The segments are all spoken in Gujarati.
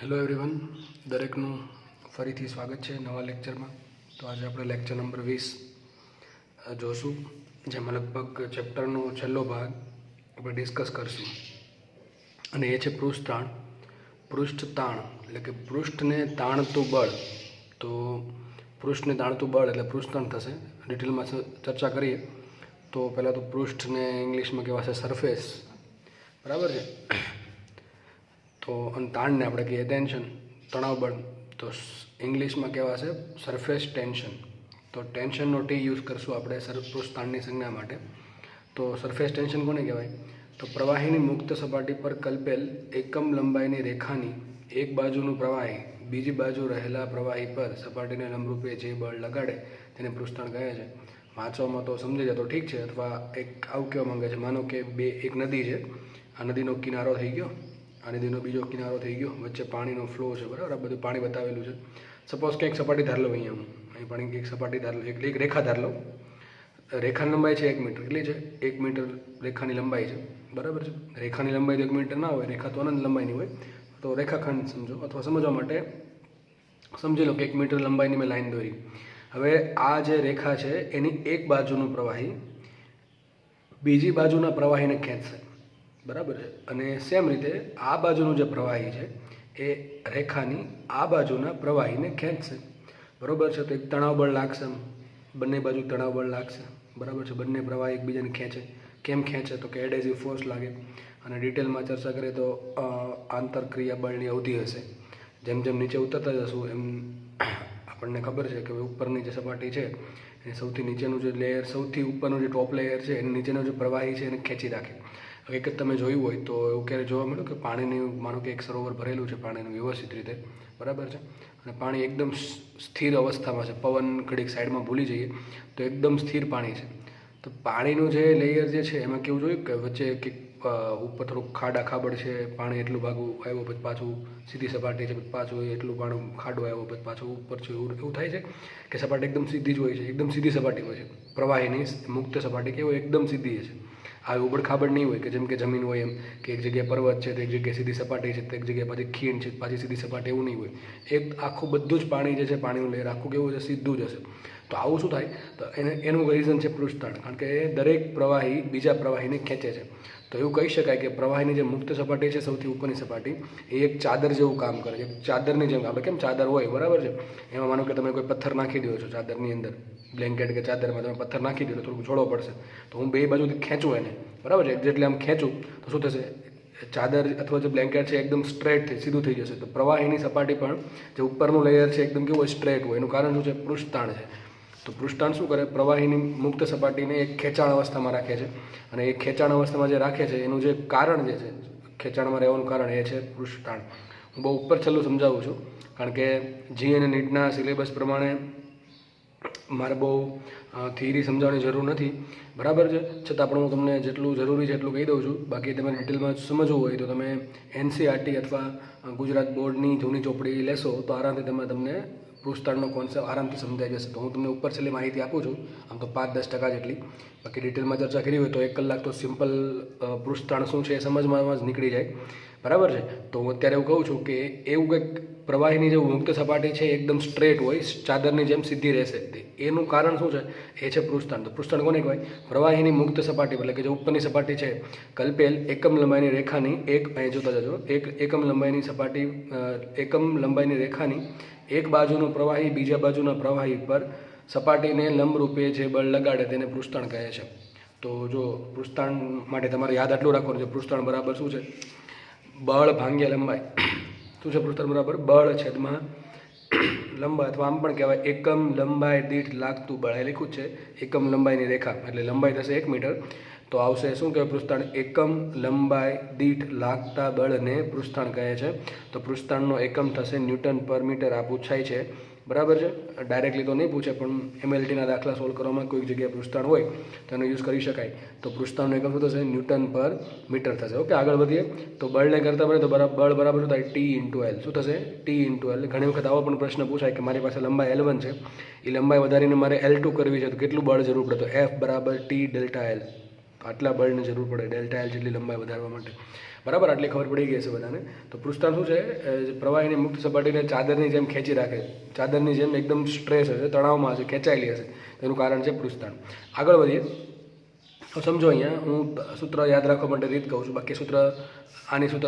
હેલો એવરીવન, દરેકનું ફરીથી સ્વાગત છે નવા લેક્ચરમાં. તો આજે આપણે લેક્ચર નંબર 20 જોશું, જેમાં લગભગ ચેપ્ટરનો છેલ્લો ભાગ આપણે ડિસ્કસ કરશું, અને એ છે પૃષ્ઠ તાણ એટલે કે પૃષ્ઠને તાણતું બળ. તો પૃષ્ઠને તાણતું બળ એટલે પૃષ્ઠ તાણ થશે. ડિટેલમાં ચર્ચા કરીએ તો પહેલાં તો પૃષ્ઠને ઇંગ્લિશમાં કહેવાશે સરફેસ, બરાબર છે. તો અને તાણને આપણે કહીએ ટેન્શન, તણાવ બળ. તો ઇંગ્લિશમાં કહેવાશે સરફેસ ટેન્શન. તો ટેન્શનનો ટી યુઝ કરશું આપણે પૃષ્ઠ તાણની સંજ્ઞા માટે. તો સરફેસ ટેન્શન કોને કહેવાય? તો પ્રવાહીની મુક્ત સપાટી પર કલ્પેલ એકમ લંબાઈની રેખાની એક બાજુનું પ્રવાહી બીજી બાજુ રહેલા પ્રવાહી પર સપાટીને લંબરૂપે જે બળ લગાડે તેને પૃષ્ઠતાણ કહે છે. વાંચવામાં તો સમજી જાય તો ઠીક છે, અથવા એક આવું કહેવા માંગે છે, માનો કે એક નદી છે, આ નદીનો કિનારો થઈ ગયો, આ નદીનો બીજો કિનારો થઈ ગયો, વચ્ચે પાણીનો ફ્લો છે, બરાબર. આ બધું પાણી બતાવેલું છે. સપોઝ કે એક સપાટી ધાર લો, અહીંયા અહીં પાણી એક સપાટી ધાર લો, એક રેખા ધાર લો. રેખાની લંબાઈ છે 1 મીટર. કેટલી છે? 1 મીટર રેખાની લંબાઈ છે, બરાબર છે. રેખાની લંબાઈ તો 1 મીટર ના હોય, રેખા તો અનંત લંબાઈની હોય. તો રેખાખંડ સમજો, અથવા સમજવા માટે સમજી લો કે 1 મીટર લંબાઈની મેં લાઈન દોરી. હવે આ જે રેખા છે એની એક બાજુનું પ્રવાહી બીજી બાજુના પ્રવાહીને ખેંચશે, બરાબર છે. અને સેમ રીતે આ બાજુનું જે પ્રવાહી છે એ રેખાની આ બાજુના પ્રવાહીને ખેંચશે, બરાબર છે. તો એક તણાવ બળ લાગશે, બંને બાજુ તણાવ બળ લાગશે, બરાબર છે. બંને પ્રવાહી એકબીજાને ખેંચે. કેમ ખેંચે? તો કે એડહેસિવ ફોર્સ લાગે. અને ડિટેલમાં ચર્ચા કરીએ તો આંતરક્રિયા બળની અવધિ હશે. જેમ જેમ નીચે ઉતરતા જશું એમ આપણને ખબર છે કે ઉપરની જે સપાટી છે એ સૌથી નીચેનું જે લેયર, સૌથી ઉપરનું જે ટોપ લેયર છે એની નીચેનું જે પ્રવાહી છે એને ખેંચી રાખે. હકીકત તમે જોયું હોય તો એવું ક્યારે જોવા મળ્યું કે પાણીની, માનો કે એક સરોવર ભરેલું છે પાણીનું વ્યવસ્થિત રીતે, બરાબર છે, અને પાણી એકદમ સ્થિર અવસ્થામાં છે. પવન ઘડીક સાઈડમાં ભૂલી જઈએ તો એકદમ સ્થિર પાણી છે. તો પાણીનું જે લેયર જે છે એમાં કેવું જોયું કે વચ્ચે કે ઉપર થોડુંક ખાબડ છે, પાણી એટલું ભાગું આવ્યું, પછી પાછું સીધી સપાટી છે, પાછું એટલું પાણી ખાડો આવ્યો, પછી પાછું ઉપર છે. એવું થાય છે કે સપાટી એકદમ સીધી જ હોય છે, એકદમ સીધી સપાટી હોય છે. પ્રવાહીની મુક્ત સપાટી કેવું એકદમ સીધી છે. આ ઉબડ ખાબડ નહીં હોય કે જેમ કે જમીન હોય એમ, કે એક જગ્યાએ પર્વત છે તો એક જગ્યાએ સીધી સપાટી છે, તો એક જગ્યાએ પાછી ખીણ છે પાછી સીધી સપાટી, એવું નહીં હોય. એક આખું બધું જ પાણી જે છે, પાણીનું લેયર આખું કેવું છે? સીધું જ હશે. તો આવું શું થાય? તો એનું રીઝન છે પૃષ્ઠતાણ. કારણ કે દરેક પ્રવાહી બીજા પ્રવાહીને ખેંચે છે. તો એવું કહી શકાય કે પ્રવાહીની જે મુક્ત સપાટી છે, સૌથી ઉપરની સપાટી, એ એક ચાદર જેવું કામ કરે છે. ચાદરની જેમ, આપણે કેમ ચાદર હોય, બરાબર છે, એમાં માનો કે તમે કોઈ પથ્થર નાખી દો છો ચાદરની અંદર, બ્લેન્કેટ કે ચાદરમાં તમે પથ્થર નાખી દો તો થોડુંક જોડો પડશે. તો હું બે બાજુથી ખેંચું એને, બરાબર છે, જેટલે આમ ખેંચું તો શું થશે? ચાદર અથવા જે બ્લેન્કેટ છે એકદમ સ્ટ્રેટ સીધું થઈ જશે. તો પ્રવાહીની સપાટી પણ જે ઉપરનું લેયર છે એકદમ કેવું હોય? સ્ટ્રેટ હોય. એનું કારણ શું છે? પૃષ્ઠતાણ છે. તો પૃષ્ઠતાણ શું કરે? પ્રવાહીની મુક્ત સપાટીને એક ખેંચાણ અવસ્થામાં રાખે છે. અને એ ખેંચાણ અવસ્થામાં જે રાખે છે એનું જે કારણ જે છે, ખેંચાણમાં રહેવાનું કારણ એ છે પૃષ્ઠતાણ. હું બહુ ઉપર છેલ્લું સમજાવું છું, કારણ કે જી અને નીટના સિલેબસ પ્રમાણે મારે બહુ થિયરી સમજાવવાની જરૂર નથી, બરાબર છે. છતાં પણ હું તમને જેટલું જરૂરી છે એટલું કહી દઉં છું. બાકી તમે ડિટેલમાં સમજવું હોય તો તમે NCERT અથવા ગુજરાત બોર્ડની જૂની ચોપડી લેશો તો આરામથી તમને પૃષ્ઠતાણનો કોન્સેપ્ટ આરામથી સમજાઈ જશે. તો હું તમને ઉપર છેલ્લી માહિતી આપું છું, આમ તો 5-10% જેટલી. બાકી ડિટેલમાં ચર્ચા કરી હોય તો 1 કલાક તો સિમ્પલ પૃષ્ઠતાણ શું છે એ સમજવામાં જ નીકળી જાય, બરાબર છે. તો હું અત્યારે એવું કહું છું કે એવું કંઈક પ્રવાહીની જે મુક્ત સપાટી છે એકદમ સ્ટ્રેટ હોય, ચાદરની જેમ સીધી રહેશે. એનું કારણ શું છે? એ છે પૃષ્ઠતાણ. તો પૃષ્ઠતાણ કોને કહેવાય? પ્રવાહીની મુક્ત સપાટી, એટલે કે જે ઉપરની સપાટી છે, કલ્પેલ એકમ લંબાઈની રેખાની અહીં જોતા જજો, એકમ લંબાઈની રેખાની એક બાજુનું પ્રવાહી બીજા બાજુના પ્રવાહી પર સપાટીને લંબરૂપે જે બળ લગાડે તેને પૃષ્ઠતાણ કહે છે. તો જો પૃષ્ઠતાણ માટે તમારે યાદ આટલું રાખવાનું છે, પૃષ્ઠતાણ બરાબર શું છે? બળ ભાગ્યા લંબાઈ. શું છે પૃષ્ઠતાણ બરાબર? બળ છેદમાં લંબાઈ, અથવા આમ પણ કહેવાય એકમ લંબાઈ દીઠ લાગતું બળ. એ લખ્યું છે એકમ લંબાઈની રેખા, એટલે લંબાઈ થશે 1 મીટર. તો આવશે શું કહેવાય? પૃષ્ઠતાણ. એકમ લંબાઈ દીઠ લાગતા બળને પૃષ્ઠતાણ કહે છે. તો પૃષ્ઠતાણનો એકમ થશે ન્યૂટન પર મીટર. આ પૂછાય છે, બરાબર છે. ડાયરેક્ટલી તો નહીં પૂછે, પણ MLTના દાખલા સોલ્વ કરવામાં કોઈક જગ્યાએ પૃષ્ઠતાણ હોય તો એનો યુઝ કરી શકાય. તો પૃષ્ઠતાણનો એકમ શું થશે? ન્યૂટન પર મીટર થશે. ઓકે, આગળ વધીએ. તો બળને કરતાં બને તો બળ બરાબર શું થાય? T×L. શું થશે? T×L. ઘણી વખત આવો પણ પ્રશ્ન પૂછાય કે મારી પાસે લંબાઈ L1 છે, એ લંબાઈ વધારીને મારે L2 કરવી છે, તો કેટલું બળ જરૂર પડે? તો F = T Δl. આટલા બળની જરૂર પડે Δl જેટલી લંબાઈ વધારવા માટે, બરાબર, આટલી ખબર પડી ગઈ હશે બધાને. તો પૃષ્ઠાંત શું છે? પ્રવાહીની મુક્ત સપાટીને ચાદરની જેમ ખેંચી રાખે, ચાદરની જેમ એકદમ સ્ટ્રેસ હશે, તણાવમાં હશે, ખેંચાયેલી હશે, તેનું કારણ છે પૃષ્ઠાંત. આગળ વધીએ. તો સમજો અહીંયા હું સૂત્ર યાદ રાખવા માટે રીત કહું છું. બાકી સૂત્ર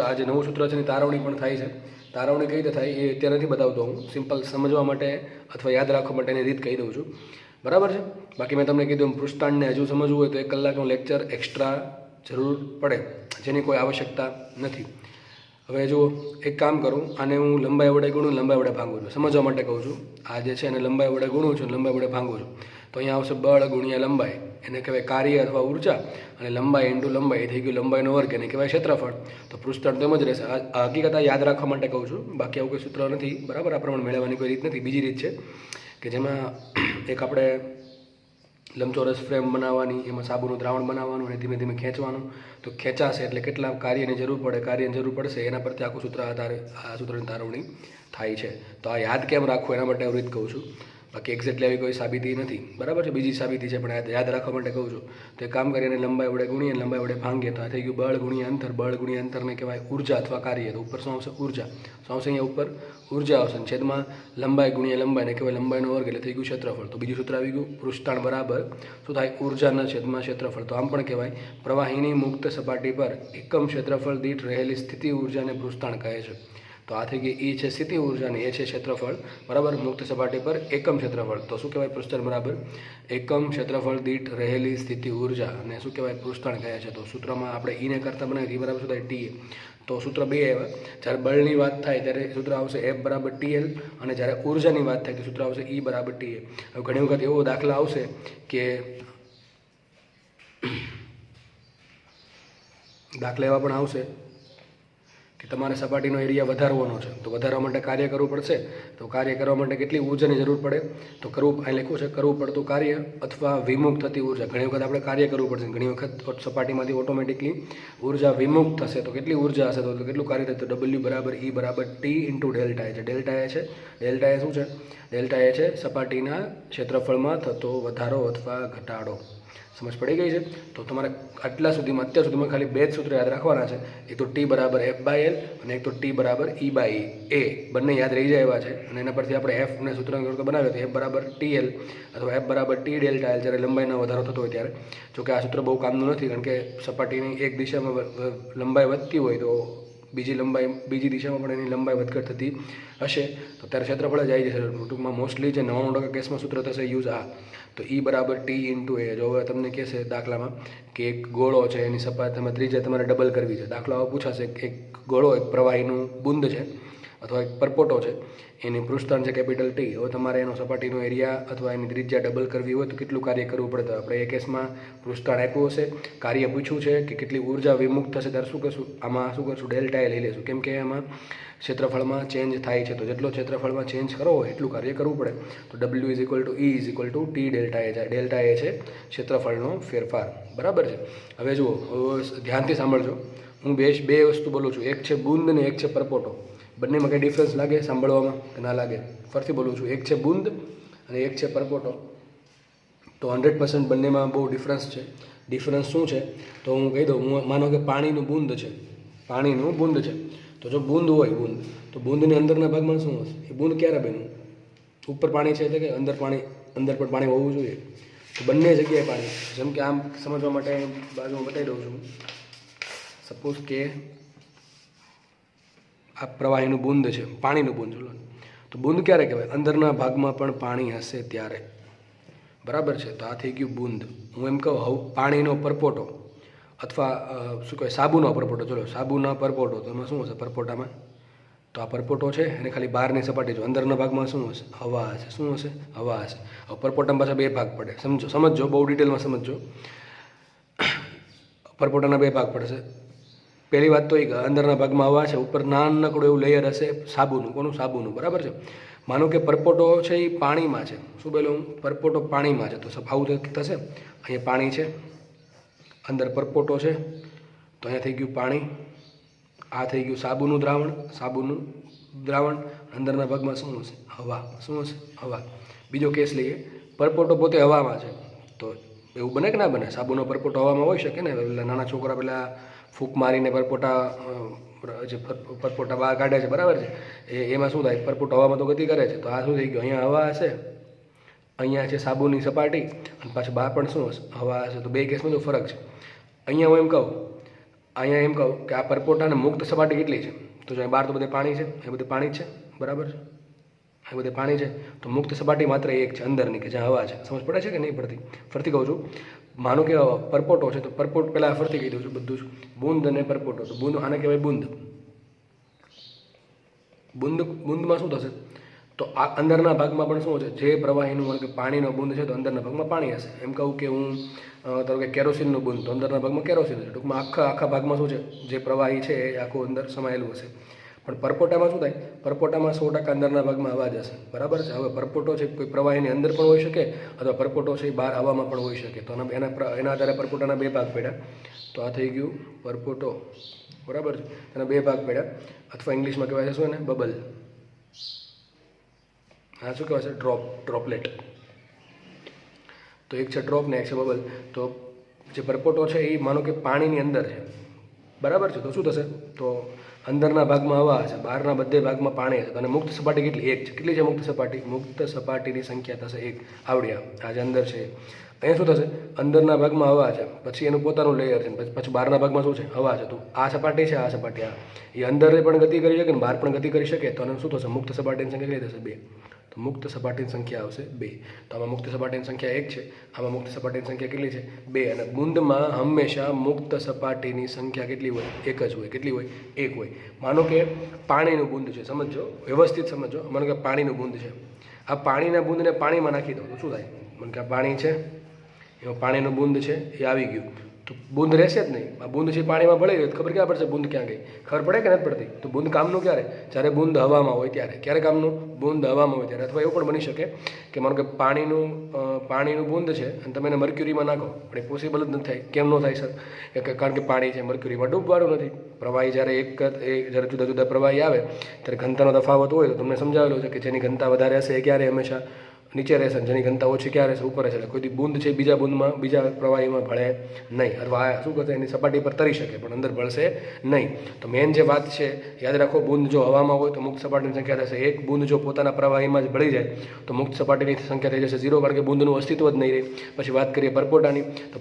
આ જે નવું સૂત્ર છે એની તારવણી પણ થાય છે. તારવણી કઈ રીતે થાય એ અત્યારે નથી બતાવતો હું, સિમ્પલ સમજવા માટે અથવા યાદ રાખવા માટે એની રીત કહી દઉં છું. બરાબર છે. બાકી મેં તમને કીધું પૃષ્ઠાંતને હજુ સમજવું હોય તો 1 કલાકનો લેક્ચર એક્સ્ટ્રા જરૂર પડે, જેની કોઈ આવશ્યકતા નથી. હવે જુઓ, એક કામ કરું, આને હું લંબાઈ વડે ગુણું, લંબાઈ વડે ભાંગું છું, સમજવા માટે કહું છું. આ જે છે એને લંબાઈ વડે ગુણું છું, લંબાઈ વડે ભાંગું છું. તો અહીંયા આવશે બળ ગુણ્યા લંબાઈ, એને કહેવાય કાર્ય અથવા ઉર્જા, અને લંબાઈ ઇન્ટુ લંબાઈ થઈ ગયું લંબાઈનો વર્ગ, એને કહેવાય ક્ષેત્રફળ. તો પૃષ્ઠાંત તો એમ જ રહેશે. આ હકીકત યાદ રાખવા માટે કહું છું, બાકી આવું કોઈ સૂત્ર નથી. બરાબર, આ પ્રમાણે મેળવવાની કોઈ રીત નથી. બીજી રીત છે કે જેમાં એક આપણે લંબચોરસ ફ્રેમ બનાવવાની, એમાં સાબુનું દ્રાવણ બનાવવાનું અને ધીમે ધીમે ખેંચવાનું. તો ખેંચાશે એટલે કેટલા કાર્યની જરૂર પડે, કાર્યની જરૂર પડશે, એના પરથી આખું સૂત્ર આ સૂત્રની તારવણી થાય છે. તો આ યાદ કેમ રાખવું એના માટે હું રીત કહું છું, બાકી એક્ઝેક્ટલી આવી કોઈ સાબિતી નથી. બરાબર છે, બીજી સાબિતી છે પણ યાદ રાખવા માટે કહું છું. તો એક કામ કરીને લંબાઈ વડે ગુણીએ, લંબાઈ વડે ભાંગીએ, તો આ થઈ ગયું બળ ગુણ્યા અંતર. બળ ગુણ્યા અંતરને કહેવાય ઉર્જા અથવા કાર્ય. તો ઉપર શું આવશે? ઉર્જા. શું આવશે? અહીંયા ઉપર ઉર્જા આવશે. છેદમાં લંબાઈ ગુણ્યા લંબાઈને કહેવાય લંબાઈનો વર્ગ, એટલે થઈ ગયું ક્ષેત્રફળ. તો બીજું સૂત્ર આવી ગયું, પૃષ્ઠાંત બરાબર શું થાય? ઉર્જાના છેદમાં ક્ષેત્રફળ. તો આમ પણ કહેવાય પ્રવાહીની મુક્ત સપાટી પર એકમ ક્ષેત્રફળ દીઠ રહેલી સ્થિતિ ઉર્જાને પૃષ્ઠાંત કહે છે. તો આ થઈ ગઈ એ છે સ્થિતિ ઉર્જા અને એ છે ક્ષેત્રફળ. બરાબર, મુક્ત સપાટી પર એકમ ક્ષેત્રફળ. તો શું કહેવાય? પૃષ્ઠાંત બરાબર એકમ ક્ષેત્રફળ દીઠ રહેલી સ્થિતિ ઉર્જા, અને શું કહેવાય? પૃષ્ઠાંત કહે છે. તો સૂત્રમાં આપણે ઈને કરતા બનાવી, એ બરાબર શું થાય? ટી. તો સૂત્ર બે આવ્યા. જ્યારે બળની વાત થાય ત્યારે સૂત્ર આવશે F બરાબર TL, અને જ્યારે ઉર્જાની વાત થાય તો સૂત્ર આવશે E બરાબર TA. હવે ઘણી વખત એવો દાખલા આવશે કે દાખલા એવા પણ આવશે કે તમારે સપાટીનો એરિયા વધારવાનો છે, તો વધારવા માટે કાર્ય કરવું પડશે. તો કાર્ય કરવા માટે કેટલી ઉર્જાની જરૂર પડે? તો અહીં લખ્યું છે કરવું પડતું કાર્ય અથવા વિમુખ થતી ઉર્જા. ઘણી વખત આપણે કાર્ય કરવું પડશે, ઘણી વખત સપાટીમાંથી ઓટોમેટિકલી ઉર્જા વિમુખ થશે. તો કેટલી ઉર્જા હશે? તો કેટલું કાર્ય થશે? તો W બરાબર E બરાબર T ઇન્ટુ ડેલ્ટા એ છે. ડેલ્ટા એ છે, ડેલ્ટા એ શું છે? ડેલ્ટા એ છે સપાટીના ક્ષેત્રફળમાં થતો વધારો અથવા ઘટાડો. સમજ પડી ગઈ છે? તો તમારે અત્યાર સુધીમાં ખાલી બે જ સૂત્ર યાદ રાખવાના છે. એક તો T બરાબર F/L અને એક તો T બરાબર E/A. બંને યાદ રહી જાય એવા છે. અને એના પરથી આપણે F ને સૂત્ર બનાવીએ તો F બરાબર TL અથવા F બરાબર T ડેલ્ટા L, જ્યારે લંબાઈનો વધારો થતો હોય ત્યારે. જોકે આ સૂત્ર બહુ કામનું નથી, કારણ કે સપાટીની એક દિશામાં લંબાઈ વધતી હોય તો બીજી દિશામાં પણ એની લંબાઈ વધઘટ થતી હશે, તો ત્યારે ક્ષેત્રફળ જ આવી જશે. ટૂંકમાં મોસ્ટલી જે 99% કેસમાં સૂત્ર થશે યુઝ આ. તો E બરાબર T ઇન્ટુ A. જો હવે તમને કહેશે દાખલામાં કે એક ગોળો છે, એની સપાટી ત્રિજ્યા તમારે ડબલ કરવી છે. દાખલો આવો પૂછાશે કે એક ગોળો, એક પ્રવાહીનું બુંદ છે અથવા એક પરપોટો છે, એની પૃષ્ઠાંત છે કેપિટલ T. હવે તમારે એનો સપાટીનો એરિયા અથવા એની ત્રિજ્યા ડબલ કરવી હોય તો કેટલું કાર્ય કરવું પડે? તો આપણે એ કેસમાં પૃષ્ઠાંત આપ્યું હશે, કાર્ય પૂછ્યું છે કે કેટલી ઉર્જા વિમુક્ત થશે, ત્યારે શું કરશું? આમાં શું કરશું? ડેલ્ટા એ લઈ લેશું, કેમ કે એમાં ક્ષેત્રફળમાં ચેન્જ થાય છે. તો જેટલો ક્ષેત્રફળમાં ચેન્જ કરો હોય એટલું કાર્ય કરવું પડે. તો W is equal to E is equal to T delta A. Delta A છે ક્ષેત્રફળનો ફેરફાર. બરાબર છે. હવે જુઓ, ધ્યાનથી સાંભળજો. હું બે વસ્તુ બોલું છું, એક છે બુંદ ને એક છે પરપોટો. બંનેમાં કંઈ ડિફરન્સ લાગે સાંભળવામાં કે ના લાગે? ફરીથી બોલું છું, એક છે બુંદ અને એક છે પરપોટો. તો 100% બંનેમાં બહુ ડિફરન્સ છે. ડિફરન્સ શું છે? તો હું કહી દઉં. માનો કે પાણીનું બુંદ છે, પાણીનું બુંદ છે. તો જો બુંદ હોય, તો બુંદની અંદરના ભાગમાં શું હશે? એ બુંદ ક્યારે બન્યું? ઉપર પાણી છે એટલે કે અંદર પણ પાણી હોવું જોઈએ. તો બંને જગ્યાએ પાણી. જેમ કે આમ સમજવા માટે બાજુમાં બતાવી દઉં છું. સપોઝ કે આ પ્રવાહીનું બુંદ છે, પાણીનું બુંદ. ચલો, તો બુંદ ક્યારે કહેવાય? અંદરના ભાગમાં પણ પાણી હશે ત્યારે. બરાબર છે. તો આ થઈ ગયું બુંદ. હું એમ કહું પાણીનો પરપોટો અથવા શું કહેવાય સાબુનો પરપોટો. ચલો, સાબુના પરપોટો. તો એમાં શું હશે પરપોટામાં? તો આ પરપોટો છે એને ખાલી બહારની સપાટી જો, અંદરના ભાગમાં શું હશે? હવા હશે. શું હશે? હવા હશે. હવે પરપોટામાં પાછા બે ભાગ પડે. સમજો, બહુ ડિટેલમાં સમજો. પરપોટાના બે ભાગ પડશે. પહેલી વાત તો એ અંદરના ભાગમાં હવા છે, ઉપર નાનકડું એવું લેયર હશે સાબુનું. કોનું? સાબુનું. બરાબર છે. માનો કે પરપોટો છે એ પાણીમાં છે. શું બોલું? પરપોટો પાણીમાં છે. તો આવું થશે. અહીંયા પાણી છે, અંદર પરપોટો છે, તો અહીંયા થઈ ગયું પાણી. આ થઈ ગયું સાબુનું દ્રાવણ. અંદરના ભાગમાં શું હશે? હવા. શું હશે? હવા. બીજો કેસ લઈએ, પરપોટો પોતે હવામાં છે. તો એવું બને કે ના બને? સાબુનો પરપોટો હવામાં હોઈ શકે ને. પેલા નાના છોકરા પેલા ફૂંક મારીને પરપોટા જે પરપોટા બહાર કાઢે છે, બરાબર છે, એમાં શું થાય, પરપોટો હવામાં તો ગતિ કરે છે. તો આ શું થઈ ગયું, અહીંયા હવા હશે, અહીંયા છે સાબુની સપાટી, અને પાછું બહાર પણ શું હશે, હવા હશે. તો બે કેસમાં જો ફરક છે. અહીંયા હું એમ કહું કે આ પરપોટાને મુક્ત સપાટી કેટલી છે, તો જો બહાર તો બધે પાણી છે, એ બધે પાણી જ છે, બરાબર છે, એ બધે પાણી છે. તો મુક્ત સપાટી માત્ર એક છે અંદરની, કે જ્યાં હવા છે. સમજ પડે છે કે નહીં પડતી? ફરતી કહું છું. માનો કે પરપોટો છે, તો પરપોટ પહેલાં ફરતી કહી દઉં છું બધું જ, બુંદ અને પરપોટો. તો બુંદ આને કહેવાય બુંદ. બુંદમાં શું થશે, તો આ અંદરના ભાગમાં પણ શું છે, જે પ્રવાહીનું કે પાણીનો બુંદ છે, તો અંદરના ભાગમાં પાણી હશે. એમ કહું કે હું ધારો કે કેરોસીનનું બુંદ, તો અંદરના ભાગમાં કેરોસીન હશે. ટૂંકમાં આખા ભાગમાં શું છે, જે પ્રવાહી છે એ આખું અંદર સમાયેલું હશે. પણ પરપોટામાં શું થાય, પરપોટામાં 100% અંદરના ભાગમાં હવા જ હશે, બરાબર છે. હવે પરપોટો છે કોઈ પ્રવાહીની અંદર પણ હોઈ શકે, અથવા પરપોટો છે બહાર હવામાં પણ હોઈ શકે. તો એના આધારે પરપોટાના બે ભાગ પડ્યા. તો આ થઈ ગયું પરપોટો, બરાબર છે. એના બે ભાગ પડ્યા, અથવા ઇંગ્લિશમાં કહેવાય છે શું એને, બબલ. આ શું કહેવાય છે, ડ્રોપલેટ. તો એક છે ડ્રોપ ને એક છે બબલ. તો જે પરપોટો છે એ માનો કે પાણીની અંદર છે, બરાબર છે. તો શું થશે, તો અંદરના ભાગમાં હવા હશે, બહારના બધે ભાગમાં પાણી હશે. અને મુક્ત સપાટી કેટલી, એક છે. કેટલી છે મુક્ત સપાટી? મુક્ત સપાટીની સંખ્યા થશે એક. આવડ્યા આ જે અંદર છે. અહીંયા શું થશે, અંદરના ભાગમાં હવા છે, પછી એનું પોતાનું લેયર છે, પછી બહારના ભાગમાં શું છે, હવા છે. તો આ સપાટી છે, આ સપાટી, આ એ અંદર પણ ગતિ કરી શકે ને બહાર પણ ગતિ કરી શકે. તો શું થશે, મુક્ત સપાટીની સંખ્યા કેટલી થશે, 2. તો મુક્ત સપાટીની સંખ્યા આવશે 2. તો આમાં મુક્ત સપાટીની સંખ્યા 1 છે, આમાં મુક્ત સપાટીની સંખ્યા કેટલી છે, 2. અને બુંદમાં હંમેશા મુક્ત સપાટીની સંખ્યા કેટલી હોય, 1 જ હોય. કેટલી હોય, 1 હોય. માનો કે પાણીનું બુંદ છે, સમજો, વ્યવસ્થિત સમજો. માનો કે પાણીનું બુંદ છે, આ પાણીના બુંદને પાણીમાં નાખી દો તો શું થાય, માનો કે આ પાણી છે, એમાં પાણીનું બુંદ છે, એ આવી ગયું, તો બુંદ રહેશે જ નહીં. આ બુંદ છે પાણીમાં ભળી ગઈ, ખબર ક્યાં પડશે, બુંદ ક્યાં ગઈ, ખબર પડે કે નથી પડતી? તો બુંદ કામનું ક્યારે, જ્યારે બુંદ હવામાં હોય ત્યારે. ક્યારે કામનું, બુંદ હવામાં હોય ત્યારે. અથવા એવું પણ બની શકે કે માનો કે પાણીનું બુંદ છે અને તમે એને મર્ક્યુરીમાં નાખો, પણ એ પોસિબલ જ નથી થાય. કેમ ન થાય સર? કારણ કે પાણી છે, મર્ક્યુરીમાં ડૂબવાનું નથી. પ્રવાહી જ્યારે જ્યારે જુદા જુદા પ્રવાહી આવે ત્યારે ઘનતાનો તફાવત હોય. તો તમને સમજાવેલું છે કે જેની ઘનતા વધારે હશે એ ક્યારે હંમેશા નીચે રહેશે, જેની ઘનતા ઓછી ક્યાં રહેશે, ઉપર રહેશે. એટલે કોઈ બુંદ છે બીજા પ્રવાહીમાં ભળે નહીં, અથવા શું કરશે, એની સપાટી પર તરી શકે પણ અંદર ભળશે નહીં. તો મેન જે વાત છે યાદ રાખો, બુંદ જો હવામાં હોય તો મુક્ત સપાટીની સંખ્યા થશે 1. બુંદ જો પોતાના પ્રવાહીમાં જ ભળી જાય તો મુક્ત સપાટીની સંખ્યા થઈ જશે 0, કારણ કે બુંદનું અસ્તિત્વ જ નહીં રહે. પછી વાત કરીએ પરપોટાની, તો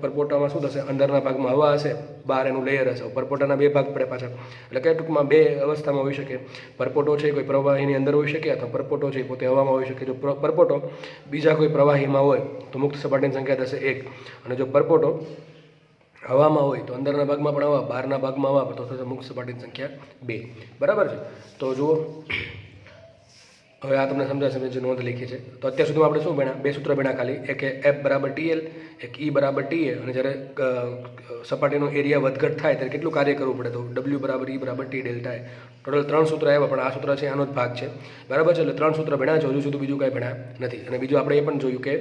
પરપોટામાં શું થશે, અંદરના ભાગમાં હવા હશે, બહાર એનું લેયર હશે. પરપોટાના બે ભાગ પડે પાછળ, એટલે કે ટૂંકમાં બે અવસ્થામાં હોઈ શકે. પરપોટો છે કોઈ પ્રવાહીની અંદર હોઈ શકે, અથવા પરપોટો છે પોતે હવામાં હોઈ શકે. જો પરપોટો બીજા કોઈ પ્રવાહીમાં હોય તો મુક્ત સપાટીની સંખ્યા થશે 1. અને જો પરપોટો હવામાં હોય તો અંદરના ભાગમાં પણ હવા, બહારના ભાગમાં હવા, તો થશે મુક્ત સપાટીની સંખ્યા 2. બરાબર છે. તો જુઓ, હવે આ તમને સમજાશે, જે નોંધ લખી છે. તો અત્યાર સુધીમાં આપણે શું ભણ્યા, બે સૂત્ર ભણ્યા ખાલી. એક F બરાબર TL, એક E બરાબર TA. અને જ્યારે સપાટીનો એરિયા વધઘટ થાય ત્યારે કેટલું કાર્ય કરવું પડે, તો W બરાબર E બરાબર T ડેલ્ટા એ. ટોટલ 3 સૂત્ર આવ્યા, પણ આ સૂત્ર છે આનો જ ભાગ છે, બરાબર છે. એટલે 3 સૂત્ર ભણ્યા છે, હજુ સુધી બીજું કાંઈ ભણ્યા નથી. અને બીજું આપણે એ પણ જોયું કે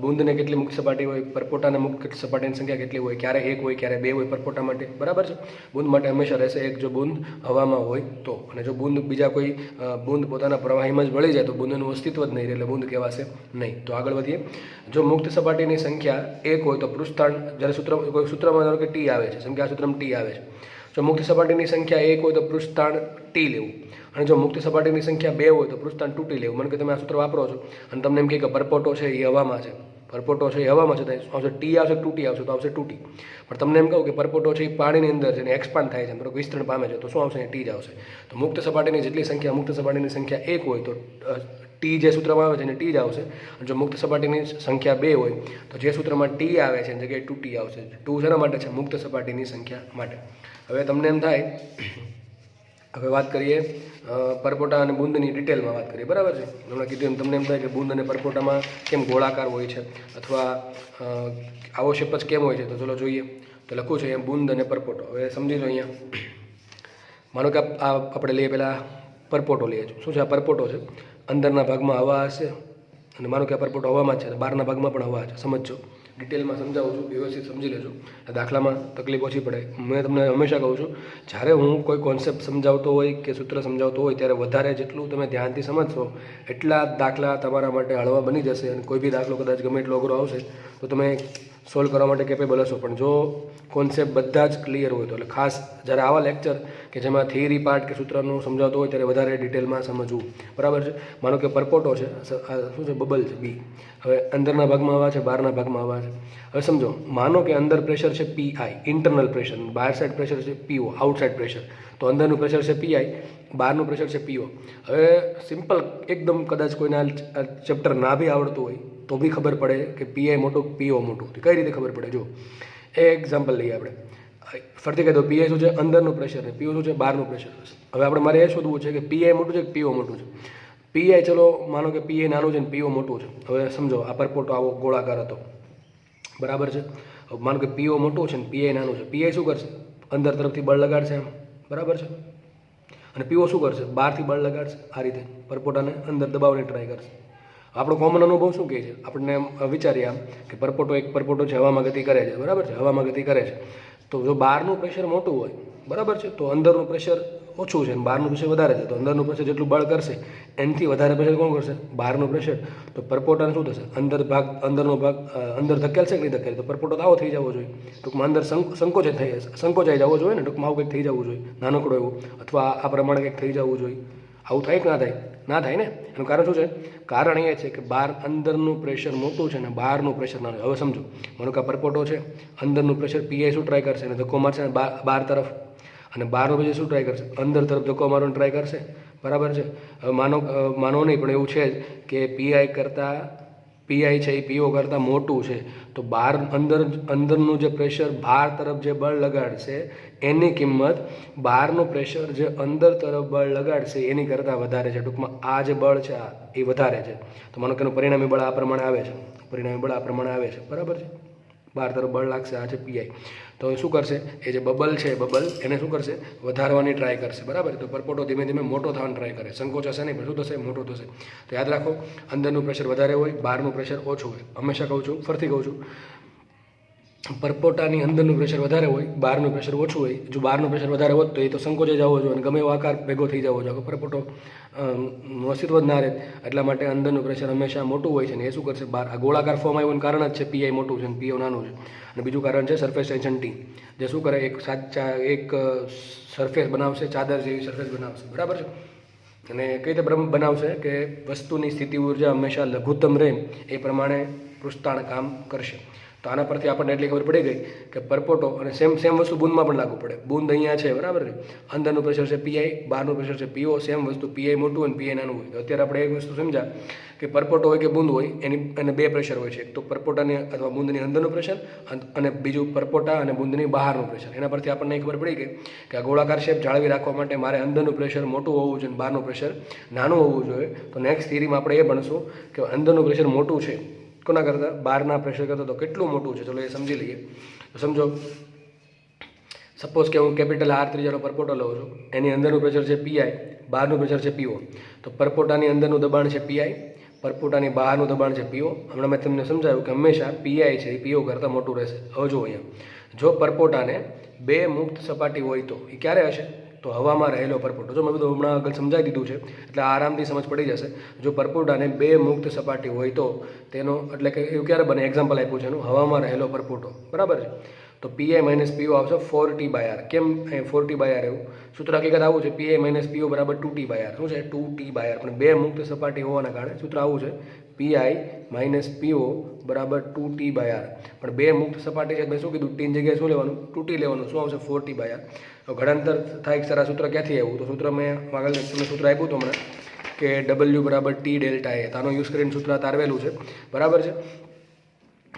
બુંદને કેટલી મુક્ત સપાટી હોય, પરપોટાને મુક્ત સપાટીની સંખ્યા કેટલી હોય, ક્યારે 1 હોય, ક્યારે 2 હોય પરપોટા માટે, બરાબર છે. બુંદ માટે હંમેશા રહેશે 1 જો બુંદ હવામાં હોય તો. અને જો બુંદ બીજા કોઈ બુંદ પોતાના પ્રવાહીમાં જ ભળી જાય તો બુંદનું અસ્તિત્વ જ નહીં રહે, એટલે બુંદ કહેવાશે નહીં. તો આગળ વધીએ. જો મુક્ત સપાટીની સંખ્યા 1 હોય તો પૃષ્ઠતાણ, જ્યારે કોઈ સૂત્રમાં ધારો કે T આવે છે, જેમ કે આ સૂત્રમાં T આવે છે, જો મુક્ત સપાટીની સંખ્યા 1 હોય તો પૃષ્ઠતાણ T લેવું. અને જો મુક્ત સપાટીની સંખ્યા 2 હોય તો પૃષ્ઠતાણ 2T લેવું. મને કે તમે આ સૂત્ર વાપરો છો અને તમને એમ કહે કે પરપોટો છે એ હવામાં છે, પરપોટો છે એ હવામાં છે, તો આવશે T આવશે 2T આવશે, તો આવશે 2T. પણ તમને એમ કહું કે પરપોટો છે એ પાણીની અંદર છે, એને એક્સપાન્ડ થાય છે, થોડુંક વિસ્તરણ પામે છે, તો શું આવશે, T જ આવશે. તો મુક્ત સપાટીની જેટલી સંખ્યા, મુક્ત સપાટીની સંખ્યા 1 હોય તો T જે સૂત્રમાં આવે છે એને T જ આવશે. અને જો મુક્ત સપાટીની સંખ્યા 2 હોય તો જે સૂત્રમાં T આવે છે એની જગ્યાએ 2T આવશે. 2 શેના માટે છે, મુક્ત સપાટીની સંખ્યા માટે. હવે તમને એમ થાય, હવે વાત કરીએ પરપોટા અને બુંદની ડિટેલમાં વાત કરીએ, બરાબર છે. હમણાં કીધું એમ તમને એમ થાય કે બુંદ અને પરપોટામાં કેમ ગોળાકાર હોય છે, અથવા આવો શેપ જ કેમ હોય છે. તો ચલો જોઈએ. તો લખું છે અહીંયા બુંદ અને પરપોટો. હવે સમજી લો, અહીંયા માનો કે આ આપણે લઈએ, પહેલાં પરપોટો લઈએ છીએ. શું છે, આ પરપોટો છે, અંદરના ભાગમાં હવા હશે, અને માનો કે આ પરપોટો હવામાં જ છે, બહારના ભાગમાં પણ હવા છે. સમજજો, ડિટેલમાં સમજાવું છું, વ્યવસ્થિત સમજી લેજો, દાખલામાં તકલીફ ઓછી પડે. મેં તમને હંમેશા કહું છું, જ્યારે હું કોઈ કોન્સેપ્ટ સમજાવતો હોય કે સૂત્ર સમજાવતો હોય ત્યારે વધારે જેટલું તમે ધ્યાનથી સમજશો એટલા દાખલા તમારા માટે હળવા બની જશે. અને કોઈ બી દાખલો કદાચ ગમે એટલો અઘરો આવશે તો તમે સોલ્વ કરવા માટે કેપેબલ હશો. પણ જો કોન્સેપ્ટ બધા જ ક્લિયર હોય તો, એટલે ખાસ જ્યારે આવા લેક્ચર કે જેમાં થિયરી પાર્ટ કે સૂત્રનું સમજાવતો હોય ત્યારે વધારે ડિટેલમાં સમજવું. બરાબર છે. માનો કે પરપોટો છે, શું છે, બબલ છે બી. હવે અંદરના ભાગમાં હવા છે, બહારના ભાગમાં હવા છે. હવે સમજો, માનો કે અંદર પ્રેશર છે પીઆઈ, ઇન્ટરનલ પ્રેશર, બહાર સાઈડ પ્રેશર છે પીઓ, આઉટસાઇડ પ્રેશર. તો અંદરનું પ્રેશર છે પીઆઈ, બહારનું પ્રેશર છે પીઓ. હવે સિમ્પલ એકદમ, કદાચ કોઈને આ ચેપ્ટર ના બી આવડતું હોય તો બી ખબર પડે કે પીઆઈ મોટું, પીઓ મોટું. કઈ રીતે ખબર પડે? જો એ એક્ઝામ્પલ લઈએ આપણે. ફરતી કહી દો, પીઆઈ શું છે? અંદરનું પ્રેશર છે. પીઓ શું છે? બહારનું પ્રેશર છે. હવે આપણે મારે એ શોધવું છે કે પીઆઈ મોટું છે કે પીઓ મોટું છે. પીઆઈ, ચલો માનો કે પીઆઈ નાનું છે ને પીઓ મોટું છે. હવે સમજો, આ પરપોટો આવો ગોળાકાર હતો, બરાબર છે. માનો કે પીઓ મોટું છે ને પીઆઈ નાનું છે. પીઆઈ શું કરશે? અંદર તરફથી બળ લગાડશે એમ, બરાબર છે. અને પીઓ શું કરશે? બહારથી બળ લગાડશે, આ રીતે પરપોટાને અંદર દબાવવાની ટ્રાય કરશે. આપણો કોમન અનુભવ શું કહે છે? આપણને વિચારીએ આમ કે પરપોટો છે, હવામાં ગતિ કરે છે, બરાબર છે, હવામાં ગતિ કરે છે. તો જો બહારનું પ્રેશર મોટું હોય, બરાબર છે, તો અંદરનું પ્રેશર ઓછું છે અને બહારનું પ્રેશર વધારે છે. તો અંદરનું પ્રેશર જેટલું બળ કરશે એનાથી વધારે પ્રેશર કોણ કરશે? બહારનું પ્રેશર. તો પરપોટાને શું થશે? અંદરનો ભાગ અંદર ધકેલશે કે નહીં ધકેલે? તો પરપોટો આવો થઈ જવો જોઈએ. ટૂંકમાં અંદર સંકોચાઈ જવો જોઈએ ને, ટૂંકમાં આવું કંઈક થઈ જવું જોઈએ, નાનકડો એવું, અથવા આ પ્રમાણે કંઈક થઈ જવું જોઈએ. આવું થાય કે ના થાય? ના થાય ને. એનું કારણ શું છે? કારણ એ છે કે અંદરનું પ્રેશર મોટું છે ને બહારનું પ્રેશર નાનું. હવે સમજો, માનો કે પરપોટો છે, અંદરનું પ્રેશર પીઆઈ શું ટ્રાય કરશે? અને ધક્કો મારશે બહાર તરફ, અને બહારનું પ્રેશર શું ટ્રાય કરશે? અંદર તરફ ધક્કો મારવાનો ટ્રાય કરશે, બરાબર છે. હવે માનો નહીં, પણ એવું છે જ કે પીઆઈ છે એ પીઓ કરતાં મોટું છે. તો અંદરનું જે પ્રેશર બહાર તરફ જે બળ લગાડશે એની કિંમત બહારનું પ્રેશર જે અંદર તરફ બળ લગાડશે એની કરતાં વધારે છે. ટૂંકમાં આ જે બળ છે એ વધારે છે. તો માનો કે એનું પરિણામી બળ આ પ્રમાણે આવે છે, બરાબર છે. બહાર તરફ બળ લાગશે, આ છે પીઆઈ. તો એ શું કરશે? એ જે બબલ છે, બબલ એને શું કરશે? વધારવાની ટ્રાય કરશે, બરાબર. તો પરપોટો ધીમે ધીમે મોટો થવાની ટ્રાય કરે, સંકોચ હશે નહીં, પણ શું થશે? મોટો થશે. તો યાદ રાખો, અંદરનું પ્રેશર વધારે હોય, બહારનું પ્રેશર ઓછું હોય. હંમેશા કહું છું, ફરીથી કહું છું, પરપોટાની અંદરનું પ્રેશર વધારે હોય, બહારનું પ્રેશર ઓછું હોય. જો બહારનું પ્રેશર વધારે હોત તો એ તો સંકોચે જવો જોઈએ અને ગમે એવો આકાર ભેગો થઈ જવો જોઈએ, પરપોટો અસ્તિત્વ જ ના રહે. એટલા માટે અંદરનું પ્રેશર હંમેશા મોટું હોય છે ને એ શું કરશે? બહાર. આ ગોળાકાર ફોર્મ આવ્યું કારણ જ છે પીઆઈ મોટું છે અને પીઓ નાનું છે. અને બીજું કારણ છે સરફેસ ટેન્શન ટી, જે શું કરે? એક સરફેસ બનાવશે, ચાદર જેવી સરફેસ બનાવશે, બરાબર છે. અને કઈ રીતે બનાવશે? કે વસ્તુની સ્થિતિ ઉર્જા હંમેશા લઘુત્તમ રહે એ પ્રમાણે પૃષ્ઠતાણ કામ કરશે. તો આના પરથી આપણને એટલી ખબર પડી ગઈ કે પરપોટો, અને સેમ વસ્તુ બૂંદમાં પણ લાગુ પડે. બૂંદ અહીંયા છે, બરાબર ને, અંદરનું પ્રેશર છે પીઆઈ, બહારનું પ્રેશર છે પીઓ. સેમ વસ્તુ, પીઆઈ મોટું અને પીઆઈ નાનું હોય. તો અત્યારે આપણે એક વસ્તુ સમજ્યા કે પરપોટો હોય કે બૂંદ હોય એને બે પ્રેશર હોય છે. એક તો પરપોટાની અથવા બૂંદની અંદરનું પ્રેશર, અને બીજું પરપોટા અને બૂંદની બહારનું પ્રેશર. એના પરથી આપણને ખબર પડી ગઈ કે આ ગોળાકાર શેપ જાળવી રાખવા માટે મારે અંદરનું પ્રેશર મોટું હોવું જોઈએ અને બહારનું પ્રેશર નાનું હોવું જોઈએ. તો નેક્સ્ટ થિયરીમાં આપણે એ ભણશું કે અંદરનું પ્રેશર મોટું છે કોના કરતાં? બહારના પ્રેશર કરતાં. તો કેટલું મોટું છે? ચલો એ સમજી લઈએ. તો સમજો, સપોઝ કે હું કેપિટલ આર ત્રિજ્યાનો પરપોટો લઉં છું, એની અંદરનું પ્રેશર છે પીઆઈ, બહારનું પ્રેશર છે પીઓ. તો પરપોટાની અંદરનું દબાણ છે પીઆઈ, પરપોટાની બહારનું દબાણ છે પીઓ. હમણાં મેં તમને સમજાવ્યું કે હંમેશા પીઆઈ છે એ પીઓ કરતાં મોટું રહેશે. હવે જો અહીંયા, જો પરપોટાને બે મુક્ત સપાટી હોય તો એ ક્યારે હશે? તો હવામાં રહેલો પરપોટો. જો મેં બધું હમણાં આગળ સમજાવી દીધું છે એટલે આરામથી સમજ પડી જશે. જો પરપોટાને બે મુક્ત સપાટી હોય તો તેનો એટલે કે એવું ક્યારે બને? એક્ઝામ્પલ આપ્યું છે એનું, હવામાં રહેલો પરપોટો, બરાબર છે. તો પીઆઈ માઇનસ પીઓ આવશે 4T/r. કેમ 4T/r? એવું સૂત્ર હકીકત આવું છે, પીઆઈ માઇનસ પીઓ બરાબર 2T/r. શું છે? 2T/r. પણ બે મુક્ત સપાટી હોવાના કારણે સૂત્ર આવું છે, પીઆઈ માઇનસ પીઓ બરાબર 2T/r. પણ બે મુક્ત સપાટી છે, મેં શું કીધું? ટીની જગ્યાએ શું લેવાનું? 2T લેવાનું. શું આવશે? 4T/r. તો ઘડાંતર થાય કે સર આ સૂત્ર ક્યાંથી આવ્યું? તો સૂત્ર મેં આગળ તમને સૂત્ર આપ્યું હતું હમણાં કે W બરાબર T ડેલ્ટા એ. આનો યુઝ કરીને સૂત્ર તારવેલું છે, બરાબર છે.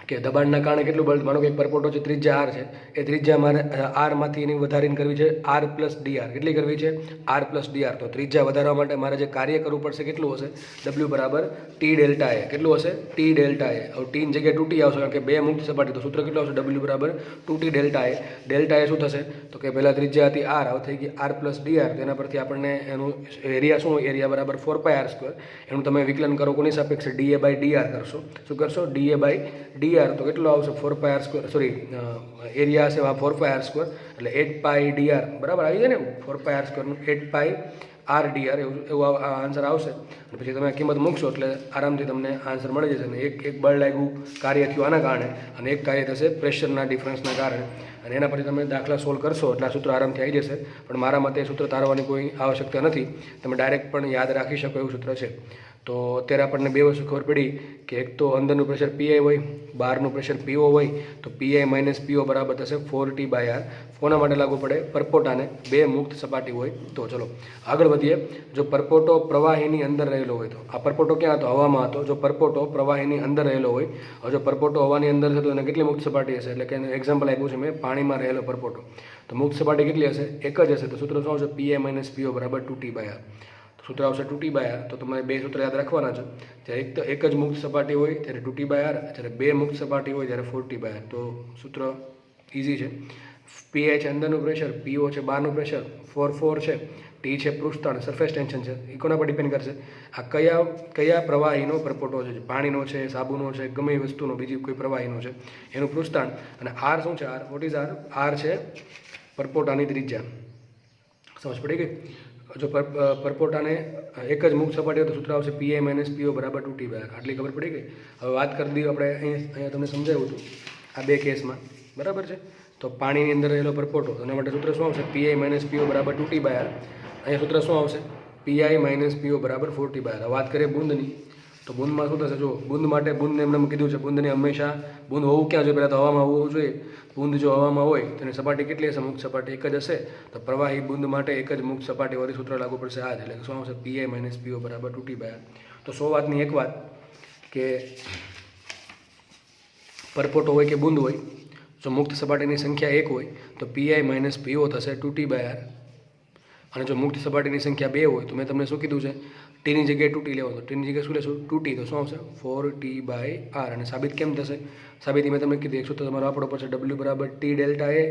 કે દબાણના કારણે કેટલું બળ? માનો કે એક પરપોટો છે, ત્રિજ્યા આર છે, એ ત્રિજ્યા મારે આરમાંથી એની વધારીને કરવી છે આર પ્લસ ડીઆર. કેટલી કરવી છે? R plus d r. તો ત્રિજ્યા વધારવા માટે મારે જે કાર્ય કરવું પડશે કેટલું હશે? ડબલ્યુ બરાબર ટી ડેલ્ટા એ. કેટલું હશે? ટી ડેલ્ટા એ. હવે ટીની જગ્યાએ 2T આવશે કારણ કે બે મુક્ત સપાટી. તો સૂત્ર કેટલું આવશે? ડબલ્યુ બરાબર 2T ડેલ્ટા એ. ડેલ્ટા એ શું થશે? તો કે પહેલાં ત્રિજ્યા હતી આર, હવે થઈ ગઈ આર પ્લસ ડીઆર. તેના પરથી આપણને એનું એરિયા શું? એરિયા બરાબર 4πr². એનું તમે વિકલન કરો કોની સાપેક્ષે? DA/dr કરશો. શું કરશો? DA/dr. તો કેટલો આવશે? 4πr². સોરી, એરિયા હશે 4πr², એટલે 8πdr બરાબર આવી જાય ને? 4πr²નું 8π RDR એવો આન્સર આવશે. અને પછી તમે કિંમત મૂકશો એટલે આરામથી તમને આન્સર મળી જશે. અને એક બળ લાગ્યું કાર્ય થયું આના કારણે, અને એક કાર્ય થશે પ્રેશરના ડિફરન્સના કારણે. અને એના પછી તમે દાખલા સોલ્વ કરશો એટલે આ સૂત્ર આરામથી આવી જશે. પણ મારા મતે સૂત્ર તારવાની કોઈ આવશ્યકતા નથી, તમે ડાયરેક્ટ પણ યાદ રાખી શકો એવું સૂત્ર છે. તો અત્યારે આપણને બે વસ્તુ ખબર પડી કે એક તો અંદરનું પ્રેશર PI હોય, બહારનું પ્રેશર PO હોય. તો PI માઇનસ PO બરાબર થશે 4T/R. કોના માટે લાગુ પડે? પરપોટાને. બે મુક્ત સપાટી હોય તો. ચલો આગળ વધીએ. જો પરપોટો પ્રવાહીની અંદર રહેલો હોય તો, આ પરપોટો ક્યાં હતો? હવામાં હતો. જો પરપોટો પ્રવાહીની અંદર રહેલો હોય, હવે જો પરપોટો હવાની અંદર છે તો એને કેટલી મુક્ત સપાટી હશે? એટલે કે એનું એક્ઝામ્પલ આપ્યું છે મેં, પાણીમાં રહેલો પરપોટો. તો મુક્ત સપાટી કેટલી હશે? એક જ હશે. તો સૂત્ર શું આવશે? PI માઇનસ PO બરાબર 2T/R. સૂત્ર આવશે 2T/R. તો તમારે બે સૂત્ર યાદ રાખવાના છે. જ્યારે એક જ મુક્ત સપાટી હોય ત્યારે 2T/R, જ્યારે બે મુક્ત સપાટી હોય ત્યારે 4T/R. તો સૂત્ર ઇઝી છે. PI છે અંદરનું પ્રેશર, PO છે બહારનું પ્રેશર, 4 છે, T છે પૃષ્ઠતાણ સરફેસ ટેન્શન છે. એ કોના પર ડિપેન્ડ કરશે? આ કયા પ્રવાહીનો પરપોટો છે? પાણીનો છે, સાબુનો છે, ગમે એ વસ્તુનો, બીજી કોઈ પ્રવાહીનો છે, એનું પૃષ્ઠતાણ. અને R શું છે? વોટ ઇઝ R છે પરપોટાની ત્રિજ્યા. સમજ પડી ગઈ? જો પરપોટાને એક જ મુક્ત સપાટી હોય તો સૂત્ર આવશે PI માઇનસ PO બરાબર 2T/R. આટલી ખબર પડી ગઈ. હવે વાત કરી દઈએ આપણે અહીંયા તમને સમજાવ્યું હતું આ બે કેસમાં, બરાબર છે. તો પાણીની અંદર રહેલો પરપોટો, એના માટે સૂત્ર શું આવશે? PI માઇનસ PO બરાબર 2T/R. અહીંયા સૂત્ર શું આવશે? PI માઇનસ PO બરાબર 4T/R. વાત કરીએ બુંદની, તો બુંદમાં શું થશે? જો બુંદ માટે, બુંદને એમને કીધું છે, બુંદને હંમેશા બુંદ હોવું ક્યાં જોઈએ? પહેલાં તો હવામાં હોવું જોઈએ. બુંદ જો હવામાં હોય તો એની સપાટી કેટલી હશે? મુક્ત સપાટી એક જ હશે. તો પ્રવાહી બુંદ માટે એક જ મુક્ત સપાટી હોવાથી સૂત્ર લાગુ પડશે આ જ. એટલે શું આવશે? PI માઇનસ PO બરાબર 2T/R. તો 100 વાતની એક વાત કે પરપોટો હોય કે બુંદ હોય, જો મુક્ત સપાટીની સંખ્યા 1 હોય તો PI માઇનસ PO થશે 2T/R. અને જો મુક્ત સપાટીની સંખ્યા 2 હોય તો મેં તમને શું કીધું છે? Tની જગ્યાએ 2T લેવો. તો Tની જગ્યાએ શું લેશું? 2T. તો શું આવશે? 4T/R. અને સાબિત કેમ થશે? સાબિતી મેં તમને કીધું, એક સૂત્ર તમારો આપણો પડશે W બરાબર T ડેલ્ટા A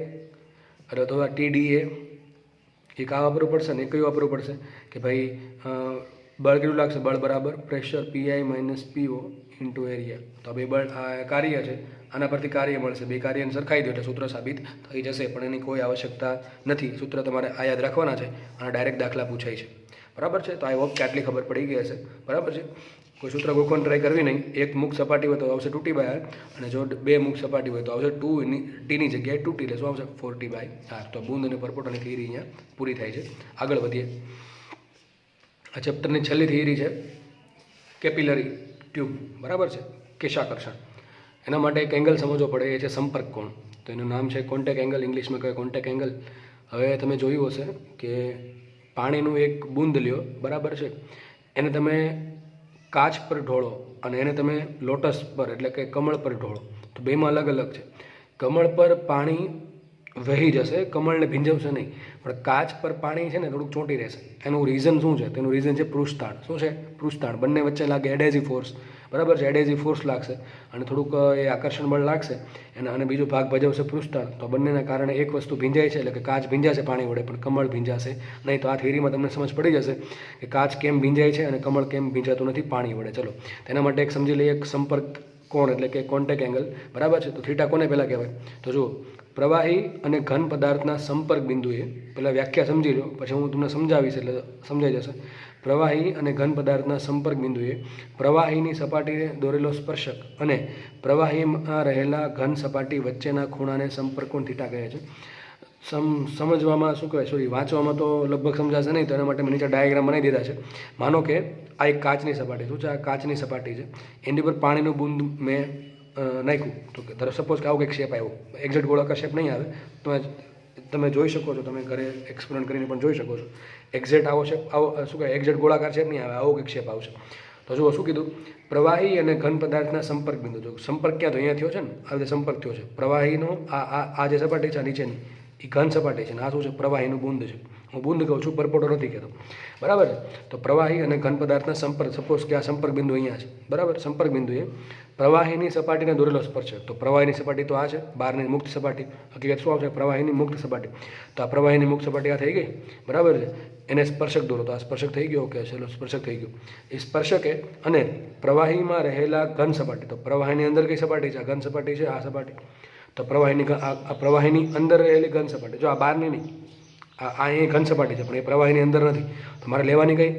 અથવા TDA. એક આ વાપરવું પડશે ને એક કયું વાપરવું પડશે કે ભાઈ બળ કેટલું લાગશે? બળ બરાબર pressure PI minus PO into area. તો બે બળ આ કાર્ય છે, આના પરથી કાર્ય મળશે. બે કાર્યને સરખાઈ દો એટલે સૂત્ર સાબિત થઈ જશે. પણ એની કોઈ આવશ્યકતા નથી. સૂત્ર તમારે આ યાદ રાખવાના છે. અને ડાયરેક્ટ દાખલા પૂછાય છે, બરાબર છે. તો આઈ હોપ કે આટલી ખબર પડી ગઈ હશે, બરાબર છે. કોઈ સૂત્ર ગોખવાની ટ્રાય કરવી નહીં. એક મુક્ત સપાટી હોય તો આવશે 2T/R, અને જો બે મુક્ત સપાટી હોય તો આવશે Tની જગ્યાએ 2T. એટલે શું આવશે? 4T/R. તો બુંદ અને પરપોટાની થિયરી અહીંયા પૂરી થાય છે. આગળ વધીએ. આ ચેપ્ટરની છેલ્લી થિયરી છે કેપિલરી ટ્યુબ, બરાબર છે, કેશાકર્ષણ. એના માટે એક એંગલ સમજવો પડે, એ છે સંપર્ક કોણ. તો એનું નામ છે કોન્ટેક એંગલ, ઇંગ્લિશમાં કહેવાય કોન્ટેક એંગલ. હવે તમે જોયું હશે કે પાણીનું એક બુંદ લ્યો, બરાબર છે, એને તમે કાચ પર ઢોળો અને એને તમે લોટસ પર એટલે કે કમળ પર ઢોળો, તો બેમાં અલગ અલગ છે. કમળ પર પાણી વહી જશે, કમળને ભીંજવશે નહીં. પણ કાચ પર પાણી છે ને થોડુંક ચોંટી રહેશે. એનું રીઝન શું છે? તેનું રીઝન છે પૃષ્ઠતાણ. શું છે? પૃષ્ઠતાણ. બંને વચ્ચે લાગે એડેઝિવ ફોર્સ, બરાબર છે. એડેઝિવ ફોર્સ લાગશે અને થોડુંક એ આકર્ષણ બળ લાગશે અને બીજો ભાગ ભજવશે પૃષ્ઠતાણ. તો બંનેના કારણે એક વસ્તુ ભીંજાય છે, એટલે કે કાચ ભીંજાશે પાણી વડે, પણ કમળ ભીંજાશે નહીં. તો આ થિયરીમાં તમને સમજ પડી જશે કે કાચ કેમ ભીંજાય છે અને કમળ કેમ ભીંજાતું નથી પાણી વડે. ચલો તેના માટે એક સમજી લઈએ, એક સંપર્ક કોણ એટલે કે કોન્ટેક એંગલ, બરાબર છે. તો થીટા કોને પહેલાં કહેવાય? તો જુઓ, પ્રવાહી અને ઘન પદાર્થના સંપર્ક બિંદુએ, પહેલાં વ્યાખ્યા સમજી લો, પછી હું તમને સમજાવીશ એટલે સમજાઈ જશે. પ્રવાહી અને ઘન પદાર્થના સંપર્ક બિંદુએ પ્રવાહીની સપાટીને દોરેલો સ્પર્શક અને પ્રવાહીમાં રહેલા ઘન સપાટી વચ્ચેના ખૂણાને સંપર્ક કોણ થીટા કહે છે. સમજવામાં શું કહેવાય, સોરી, વાંચવામાં તો લગભગ સમજાશે નહીં. તો એના માટે મેં નીચે ડાયાગ્રામ બનાવી દીધા છે. માનો કે આ એક કાચની સપાટી, શું છે? આ કાચની સપાટી છે. એની પર પાણીનું બુંદ મેં નાખ્યું. તો ધારો સપોઝ કે આવું કંઈક શેપ આવ્યો, એક્ઝેક્ટ ગોળાકાર શેપ નહીં આવે, તો તમે જોઈ શકો છો, તમે ઘરે એક્સપેરિમેન્ટ કરીને પણ જોઈ શકો છો. એક્ઝેક્ટ આવો શેપ, આવો શું કહેવાય, એક્ઝેક્ટ ગોળાકાર શેપ નહીં આવે, આવો કંઈક શેપ આવશે. તો જુઓ શું કીધું? પ્રવાહી અને ઘન પદાર્થના સંપર્ક બિંદુ. જો સંપર્ક ક્યાં? તો અહીંયા થયો છે ને, આ રીતે સંપર્ક થયો છે. પ્રવાહીનો આ જે સપાટી છે નીચેની, એ ઘન સપાટી છે, અને આ શું છે? પ્રવાહીનું બુંદ છે. હું બુંદ કહું છું, પરપોટો નથી કહેતો, બરાબર છે. તો પ્રવાહી અને ઘન પદાર્થના સંપર્ક, સપોઝ કે આ સંપર્ક બિંદુ અહીંયા છે, બરાબર. સંપર્ક બિંદુએ પ્રવાહીની સપાટીને દોરેલો સ્પર્શક. તો પ્રવાહીની સપાટી તો આ છે, બહારની મુક્ત સપાટી. હકીકત શું આવશે? પ્રવાહીની મુક્ત સપાટી. તો આ પ્રવાહીની મુક્ત સપાટી આ થઈ ગઈ, બરાબર છે. એને સ્પર્શક દોરો, તો આ સ્પર્શક થઈ ગયો. ઓકે, ચલો, સ્પર્શક થઈ ગયો. એ સ્પર્શકે અને પ્રવાહીમાં રહેલા ઘન સપાટી, તો પ્રવાહીની અંદર કઈ સપાટી છે? આ ઘન સપાટી છે, આ સપાટી. તો પ્રવાહીની અંદર રહેલી ઘન સપાટી, જો આ બહારની નહીં, આ અહીં ઘન સપાટી છે પણ એ પ્રવાહીની અંદર નથી. તો મારે લેવાની કઈ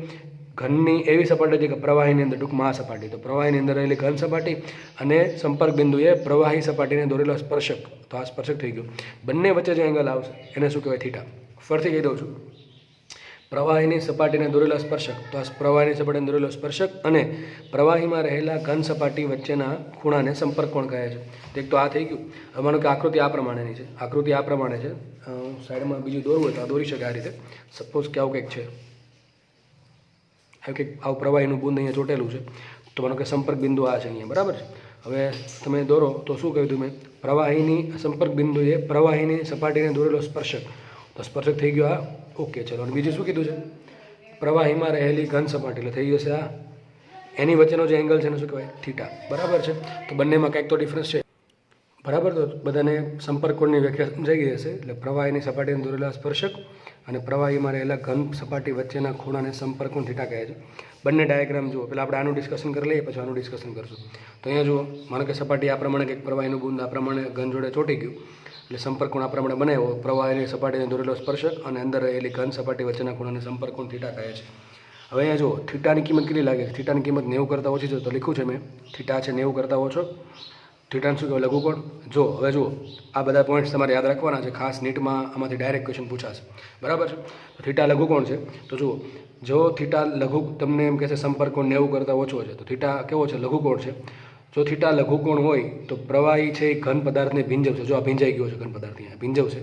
ઘનની એવી સપાટી છે કે પ્રવાહીની અંદર, ટૂંકમાં આ સપાટી, તો પ્રવાહીની અંદર રહેલી ઘન સપાટી અને સંપર્ક બિંદુએ પ્રવાહી સપાટીને દોરેલો સ્પર્શક, તો આ સ્પર્શક થઈ ગયું. બંને વચ્ચે જે એંગલ આવશે એને શું કહેવાય? થીટા. ફરીથી કહી દઉં છું, પ્રવાહીની સપાટીને દોરેલા સ્પર્શક, તો આ પ્રવાહીની સપાટીને દોરેલો સ્પર્શક અને પ્રવાહીમાં રહેલા ઘન સપાટી વચ્ચેના ખૂણાને સંપર્ક કોણ કહે છે? એક તો આ થઈ ગયું. હવે માનો કે આકૃતિ આ પ્રમાણેની છે, આકૃતિ આ પ્રમાણે છે, સાઈડમાં બીજું દોરવું હોય તો આ દોરી શકે આ રીતે. સપોઝ કે આવું કંઈક છે, કે આવું પ્રવાહીનું બુંદ અહીંયા ચોટેલું છે, તો માનો કે સંપર્ક બિંદુ આ છે અહીંયા, બરાબર છે. હવે તમે દોરો તો શું કહ્યું હતું મેં? પ્રવાહીની સંપર્ક બિંદુએ પ્રવાહીની સપાટીને દોરેલો સ્પર્શક, તો સ્પર્શક થઈ ગયો આ. ઓકે, ચલો. અને બીજું શું કીધું છે? પ્રવાહીમાં રહેલી ઘન સપાટી, એટલે થઈ જશે આ. એની વચ્ચેનો જે એંગલ છે એને શું કહેવાય? થીટા. બરાબર છે. તો બંનેમાં કંઈક તો ડિફરન્સ છે, બરાબર. તો બધાને સંપર્ક કોણની વ્યાખ્યા સમજાઈ ગઈ હશે. એટલે પ્રવાહીની સપાટીને દોરેલા સ્પર્શક અને પ્રવાહીમાં રહેલા ઘન સપાટી વચ્ચેના ખૂણાને સંપર્ક કોણ થીટા કહે છે. બંને ડાયાગ્રામ જુઓ. પહેલાં આપણે આનું ડિસ્કશન કરી લઈએ, પછી આનું ડિસ્કશન કરશું. તો અહીંયા જુઓ, માનો કે સપાટી આ પ્રમાણે, કંઈક પ્રવાહીનું બુંદ આ પ્રમાણે ઘન જોડે ચોંટી ગયું, એટલે સંપર્ક કોણ આ પ્રમાણે બનાવ્યો. પ્રવાહીની સપાટીને દોરેલો સ્પર્શક અને અંદર રહેલી ઘન સપાટી વચ્ચેના ખૂણાને સંપર્ક કોણ થીટા કહે છે. હવે અહીંયા જુઓ, થીટાની કિંમત કેટલી લાગે? થીટાની કિંમત 90 કરતાં ઓછી છે, તો લખ્યું છે મેં, થીટા છે 90 કરતાં ઓછો. થીટાનું શું કહેવાય? લઘુકોણ. જો હવે જુઓ, આ બધા પોઈન્ટ્સ તમારે યાદ રાખવાના છે, ખાસ નીટમાં આમાંથી ડાયરેક્ટ ક્વેશ્ચન પૂછાશે, બરાબર છે. તો થીટા લઘુકોણ છે, તો જુઓ, જો થીટા તમને એમ કહેશે સંપર્ક કોણ 90 કરતાં ઓછો છે, તો થીટા કેવો છે? લઘુકોણ છે. જો થીટા લઘુકોણ હોય તો પ્રવાહી છે એ ઘન પદાર્થને ભીંજવશે. જો આ ભીંજાઈ ગયો છે ઘન પદાર્થ, અહીંયા ભીંજવશે.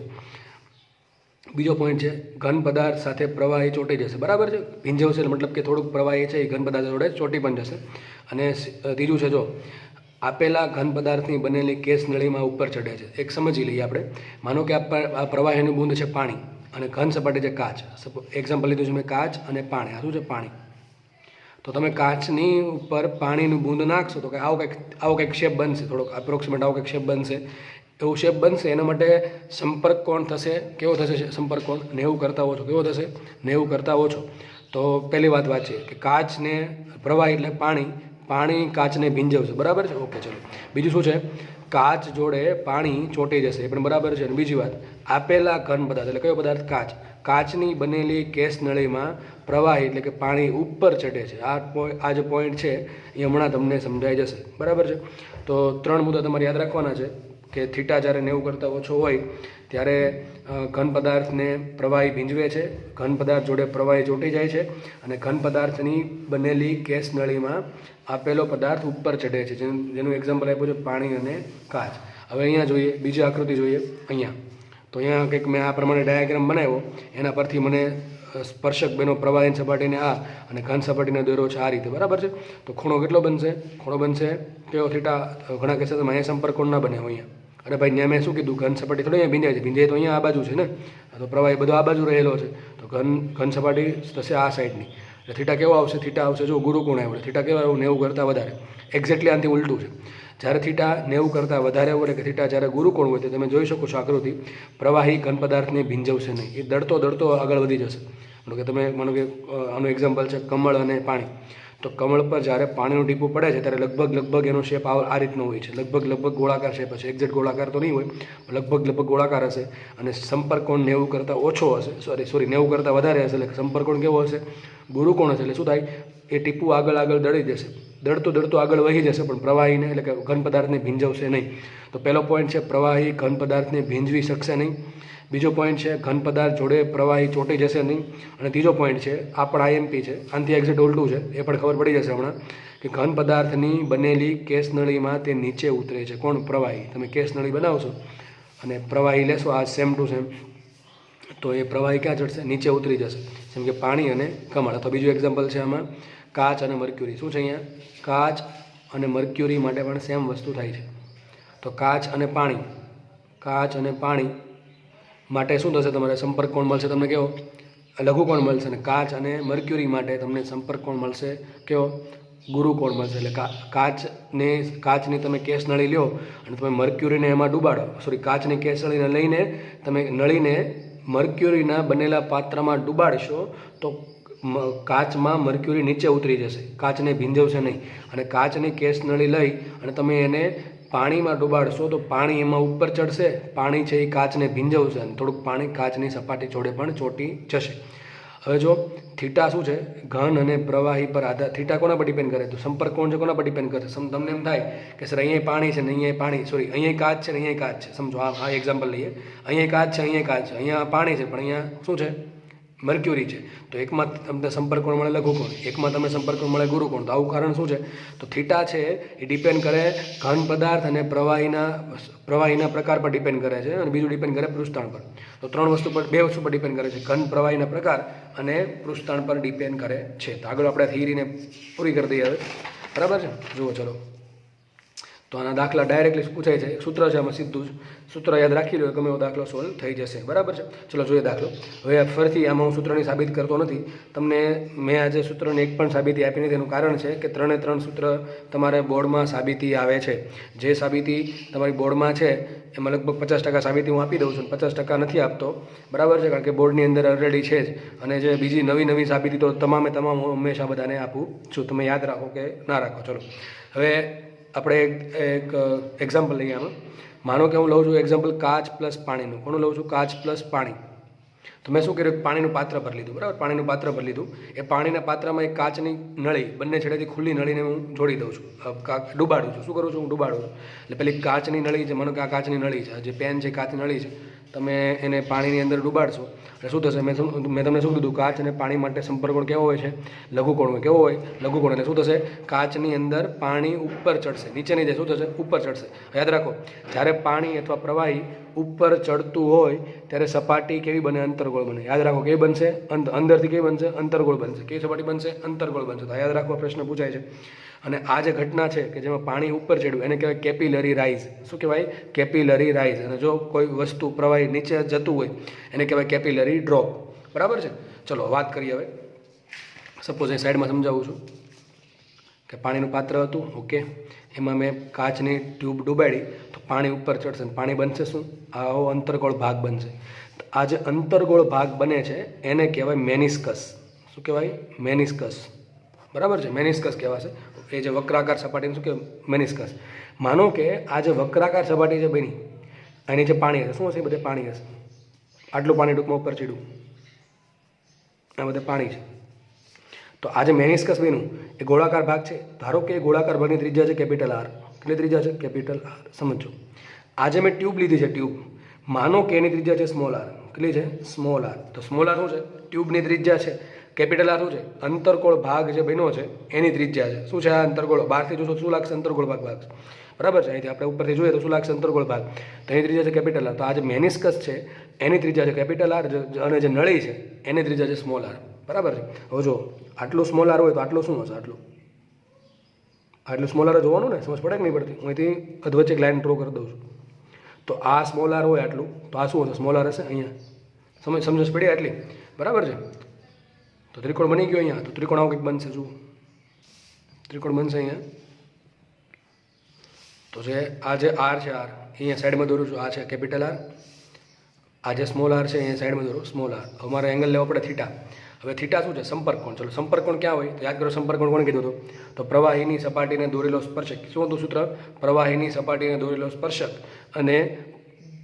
બીજો પોઈન્ટ છે, ઘન પદાર્થ સાથે પ્રવાહી ચોંટી જશે, બરાબર છે. ભીંજવશે મતલબ કે થોડુંક પ્રવાહી છે એ ઘન પદાર્થ જોડે ચોંટી પણ જશે. અને ત્રીજું છે, જો આપેલા ઘન પદાર્થની બનેલી કેસ નળીમાં ઉપર ચઢે છે. એક સમજી લઈએ આપણે. માનો કે આ પ્રવાહીનું બુંદ છે પાણી અને ઘન સપાટી છે કાચ. એક્ઝામ્પલ લીધું છે મેં, કાચ અને પાણી. આ શું છે? પાણી. તો તમે કાચની ઉપર પાણીનું બુંદ નાખશો તો આવો કંઈક શેપ બનશે, થોડોક એપ્રોક્સિમેટ આવો કંઈક શેપ બનશે. એવું શેપ બનશે, એના માટે સંપર્ક કોણ થશે? કેવો થશે સંપર્ક કોણ? 90 કરતાં ઓછો. કેવો થશે? 90 કરતાં ઓછો. તો પહેલી વાત છે કે કાચને પ્રવાહી એટલે પાણી કાચને ભીંજવશે, બરાબર છે. ઓકે, ચલો. બીજું શું છે? કાચ જોડે પાણી ચોંટી જશે, એ પણ બરાબર છે. અને બીજી વાત, આપેલા ઘન પદાર્થ એટલે કયો પદાર્થ? કાચની બનેલી કેસ નળીમાં પ્રવાહી એટલે કે પાણી ઉપર ચઢે છે. આ જે પોઈન્ટ છે એ હમણાં તમને સમજાઈ જશે, બરાબર છે. તો 3 મુદ્દા તમારે યાદ રાખવાના છે કે થીટા જ્યારે 90 કરતાં ઓછો હોય ત્યારે ઘન પદાર્થને પ્રવાહી ભીંજવે છે, ઘન પદાર્થ જોડે પ્રવાહી ચોંટી જાય છે અને ઘન પદાર્થની બનેલી કેસ નળીમાં આપેલો પદાર્થ ઉપર ચઢે છે, જેનું એક્ઝામ્પલ આપ્યું છે પાણી અને કાચ. હવે અહીંયા જોઈએ, બીજી આકૃતિ જોઈએ. અહીંયા તો અહીંયા કંઈક મેં આ પ્રમાણે ડાયાગ્રામ બનાવ્યો, એના પરથી મને સ્પર્શક બેનો પ્રવાહીની સપાટીને આ અને ઘન સપાટીને દોર્યો છે આ રીતે, બરાબર છે. તો ખૂણો કેટલો બનશે? ખૂણો બનશે કેવો? થીટા. ઘણા કહેશે તો અહીંયા સંપર્ક કોણ ના બને અહીંયા. અરે ભાઈ, ત્યાં મેં શું કીધું? ઘન સપાટી થોડી અહીંયા ભીંજાય છે. ભીંજાય તો અહીંયા આ બાજુ છે ને, તો પ્રવાહી બધો આ બાજુ રહેલો છે, તો ઘન સપાટી થશે આ સાઈડની. એટલે થીટા કેવો આવશે? થીટા આવશે, જો ગુરુકોણ આવ્યો, થીટા કેવો આવ્યો? 90 કરતાં વધારે. એક્ઝેક્ટલી આનાથી ઉલટું છે. જ્યારે થીટા 90 કરતાં વધારે હોય કે થીટા જ્યારે ગુરુકોણ હોય તો તમે જોઈ શકો છો આકૃતિ, પ્રવાહી ઘન પદાર્થને ભીંજવશે નહીં, એ દળતો આગળ વધી જશે. માનો કે આનું એક્ઝામ્પલ છે કમળ અને પાણી. તો કમળ પર જ્યારે પાણીનું ટીપું પડે છે ત્યારે લગભગ એનો શેપ આ રીતનો હોય છે. લગભગ ગોળાકાર શેપ હશે. એક્ઝેક્ટ ગોળાકાર તો નહીં હોય, લગભગ ગોળાકાર હશે. અને સંપર્ક કોણ 90 કરતાં ઓછો હશે, સોરી 90 કરતાં વધારે હશે. એટલે સંપર્ક કોણ કેવો હશે? ગુરુકોણ હશે. એટલે શું થાય? એ ટીપું આગળ દળી જશે, દળતું આગળ વહી જશે, પણ પ્રવાહીને એટલે કે ઘન પદાર્થને ભીંજવશે નહીં. તો પહેલો પોઈન્ટ છે, પ્રવાહી ઘન પદાર્થને ભીંજવી શકશે નહીં. બીજો પોઈન્ટ છે, ઘન પદાર્થ જોડે પ્રવાહી ચોંટી જશે નહીં. અને ત્રીજો પોઈન્ટ છે, આ પણ આઈએમપી છે, આનાથી એક્ઝેક્ટ ઉલટું છે, એ પણ ખબર પડી જશે હમણાં, કે ઘન પદાર્થની બનેલી કેસ નળીમાં તે નીચે ઉતરે છે. કોણ? પ્રવાહી. તમે કેસ નળી બનાવશો અને પ્રવાહી લેશો આ સેમ ટુ સેમ, તો એ પ્રવાહી ક્યાં ચડશે? નીચે ઉતરી જશે. જેમ કે પાણી અને કમળ. અથવા બીજું એક્ઝામ્પલ છે આમાં કાચ અને મર્ક્યુરી. શું છે અહીંયા? કાચ અને મર્ક્યુરી માટે પણ સેમ વસ્તુ થાય છે. તો કાચ અને પાણી માટે શું થશે? તમારે સંપર્ક કોણ મળશે? તમને કેવો? લઘુકોણ મળશે. અને કાચ અને મર્ક્યુરી માટે તમને સંપર્ક કોણ મળશે? કેવો? ગુરુકોણ મળશે. એટલે કાચની તમે કેસ નળી લ્યો અને તમે મર્ક્યુરીને એમાં ડૂબાડો, કાચની કેસ નળીને લઈને તમે નળીને મર્ક્યુરીના બનેલા પાત્રમાં ડૂબાડશો તો કાચમાં મર્ક્યુરી નીચે ઉતરી જશે, કાચને ભીંજવશે નહીં. અને કાચની કેસ નળી લઈ અને તમે એને પાણીમાં ડુબાડશો તો પાણી એમાં ઉપર ચડશે, પાણી છે એ કાચને ભીંજવશે અને થોડુંક પાણી કાચની સપાટી જોડે પણ ચોંટી જશે. હવે જો થીટા શું છે, ઘન અને પ્રવાહી પર આધાર. થીટા કોના પર ડિપેન્ડ કરે? તો સંપર્ક કોણ છે કોના પર ડિપેન્ડ કરે? તમને એમ થાય કે સર અહીંયા પાણી છે ને અહીંયા પાણી, સોરી અહીંયા કાચ છે ને અહીંયા કાચ છે. સમજો આ એક્ઝામ્પલ લઈએ, અહીંયા કાચ છે અહીંયા કાચ છે, અહીંયા પાણી છે પણ અહીંયા શું છે? મર્ક્યુરી છે. તો એકમાં તમને સંપર્ક કોણ મળે? લઘુકોણ. એકમાં તમે સંપર્ક કોણ મળે? ગુરુકોણ. તો આવું કારણ શું છે? તો થીટા છે એ ડિપેન્ડ કરે ઘન પદાર્થ અને પ્રવાહીના પ્રકાર પર ડિપેન્ડ કરે છે, અને બીજું ડિપેન્ડ કરે પૃષ્ઠતાણ પર. તો બે વસ્તુ પર ડિપેન્ડ કરે છે, ઘન પ્રવાહીના પ્રકાર અને પૃષ્ઠતાણ પર ડિપેન્ડ કરે છે. તો આગળ આપણે થિયરીને પૂરી કરી દઈએ હવે, બરાબર છે? જુઓ ચલો. તો આના દાખલા ડાયરેક્ટલી પૂછાય છે, એક સૂત્ર છે આમાં સીધું જ, સૂત્ર યાદ રાખી લો, ગમે એવો દાખલો સોલ્વ થઈ જશે, બરાબર છે? ચલો જોઈએ દાખલો. હવે ફરીથી આમાં હું સૂત્રની સાબિત કરતો નથી, તમને મેં આજે સૂત્રની એક પણ સાબિતી આપી નથી. એનું કારણ છે કે 3 સૂત્ર તમારે બોર્ડમાં સાબિતી આવે છે. જે સાબિતી તમારી બોર્ડમાં છે એમાં લગભગ 50% સાબિતી હું આપી દઉં છું, 50% નથી આપતો, બરાબર છે? કારણ કે બોર્ડની અંદર ઓલરેડી છે જ, અને જે બીજી નવી સાબિતી તો તમામ હું હંમેશા બધાને આપું છું. તમે યાદ રાખો કે ના રાખો. ચલો હવે આપણે એક એક્ઝામ્પલ લઈએ. આમાં માનો કે હું લઉં છું એક્ઝામ્પલ કાચ પ્લસ પાણીનું. કોનું લઉં છું? કાચ પ્લસ પાણી. તો મેં શું કર્યું? પાણીનું પાત્ર ભરી લીધું, બરાબર? પાણીનું પાત્ર ભરી લીધું. એ પાણીના પાત્રમાં એક કાચની નળી, બંને છેડેથી ખુલ્લી નળીને હું જોડી દઉં છું, ડુબાડું છું. શું કરું છું? હું ડુબાડું છું. એટલે પેલી કાચની નળી છે, માનો કે આ કાચની નળી છે, જે પેન છે કાચની નળી છે, તમે એને પાણીની અંદર ડુબાડશો એટલે શું થશે? મેં તમને શું કીધું? કાચ અને પાણી માટે સંપર્કોણ કેવો હોય છે? લઘુકોણ હોય. કેવો હોય? લઘુકોણ. એટલે શું થશે? કાચની અંદર પાણી ઉપર ચડશે, નીચે નહીં જાય. શું થશે? ઉપર ચડશે. યાદ રાખો, જ્યારે પાણી અથવા પ્રવાહી ઉપર ચડતું હોય ત્યારે સપાટી કેવી બને? અંતર્ગોળ બને. યાદ રાખો, કેવી બનશે? અંદરથી કેવી બનશે? અંતર્ગોળ બનશે. કેવી સપાટી બનશે? અંતર્ગોળ બનશે. તો યાદ રાખો, પ્રશ્ન પૂછાય છે. અને આ જે ઘટના છે કે જેમાં પાણી ઉપર ચડ્યું એને કહેવાય કેપિલરી રાઇઝ. શું કહેવાય? Capillary rise. અને જો કોઈ વસ્તુ પ્રવાહી નીચે જતું હોય એને કહેવાય કેપિલરી ડ્રોપ, બરાબર છે? ચલો વાત કરીએ હવે. સપોઝ અહીં સાઈડમાં સમજાવું છું કે પાણીનું પાત્ર હતું, ઓકે, એમાં મેં કાચની ટ્યુબ ડુબાડી તો પાણી ઉપર ચડશે, પાણી બનશે શું? આવો અંતર્ગોળ ભાગ બનશે. આ જે અંતર્ગોળ ભાગ બને છે એને કહેવાય મેનિસ્કસ. શું કહેવાય? મેનિસ્કસ, બરાબર છે? મેનિસ્કસ કહેવાશે. એ જે વક્રાકાર સપાટીને શું કહેવાય? મેનિસ્કસ. માનો કે આ જે વક્રાકાર સપાટી છે બની, આની જે પાણી હશે, શું હશે? બધે પાણી હશે. આટલું પાણી ટૂંકમાં ઉપર ચડ્યું, આ બધે પાણી છે. તો આ જે મેનિસ્કસ બન્યું એ ગોળાકાર ભાગ છે. ધારો કે ગોળાકાર ભાગની ત્રિજ્યા છે કેપિટલ આર. કેટલી ત્રિજ્યા છે? Capital R. સમજો, આજે મેં ટ્યુબ લીધી છે, ટ્યુબ. માનો કે એની ત્રિજ્યા છે સ્મોલ આર. કેટલી છે? Small r. તો સ્મોલ આર શું છે? ટ્યુબની ત્રિજ્યા છે. કેપિટલ આર શું છે? અંતર્ગોળ ભાગ જે બન્યો છે એની ત્રિજ્યા છે. શું છે આ અંતર્ગોળ? બહારથી જોશો શું લાગશે? અંતર્ગોળ ભાગ લાગશે, બરાબર છે? અહીંથી આપણે ઉપરથી જોઈએ તો શું લાગશે? અંતર્ગોળ ભાગ. તો એની ત્રિજ્યા છે કેપિટલ આર. તો આ જે મેનિસ્કસ છે એની ત્રિજ્યા છે કેપિટલ આર, અને જે નળી છે એની ત્રિજ્યા છે સ્મોલ આર, બરાબર છે? હવે જો આટલું સ્મોલ આર હોય તો આટલું શું હશે? આટલું સ્મોલ આર જોવાનું ને, સમજ પડે કે નહીં પડતી? હું અહીંથી અધવચ્ચે એક લાઈન ડ્રો કરી દઉં છું. તો આ સ્મોલ આર હોય આટલું, તો આ શું હશે? સ્મોલ આર હશે અહીંયા. સમજ પડી આટલી, બરાબર છે? તો ત્રિકોણ બની ગયો અહીંયા. તો ત્રિકોણ આવું કંઈક બનશે. જુઓ, ત્રિકોણ બનશે અહીંયા. તો જે આ જે આર છે, આર અહીંયા સાઈડમાં દોરું છું, આ છે કેપિટલ આર. આ જે સ્મોલ આર છે અહીંયા સાઈડમાં દોરો, સ્મોલ આર. અમારે એંગલ લેવો પડે થીટા. હવે થીટા શું છે? સંપર્ક કોણ. ચલો સંપર્ક કોણ ક્યાં હોય? તો યાદ કરો, સંપર્ક કોણ કોણે કીધું હતું? તો પ્રવાહીની સપાટીને દોરેલો સ્પર્શક. શું હતું સૂત્ર? પ્રવાહીની સપાટીને દોરેલો સ્પર્શક અને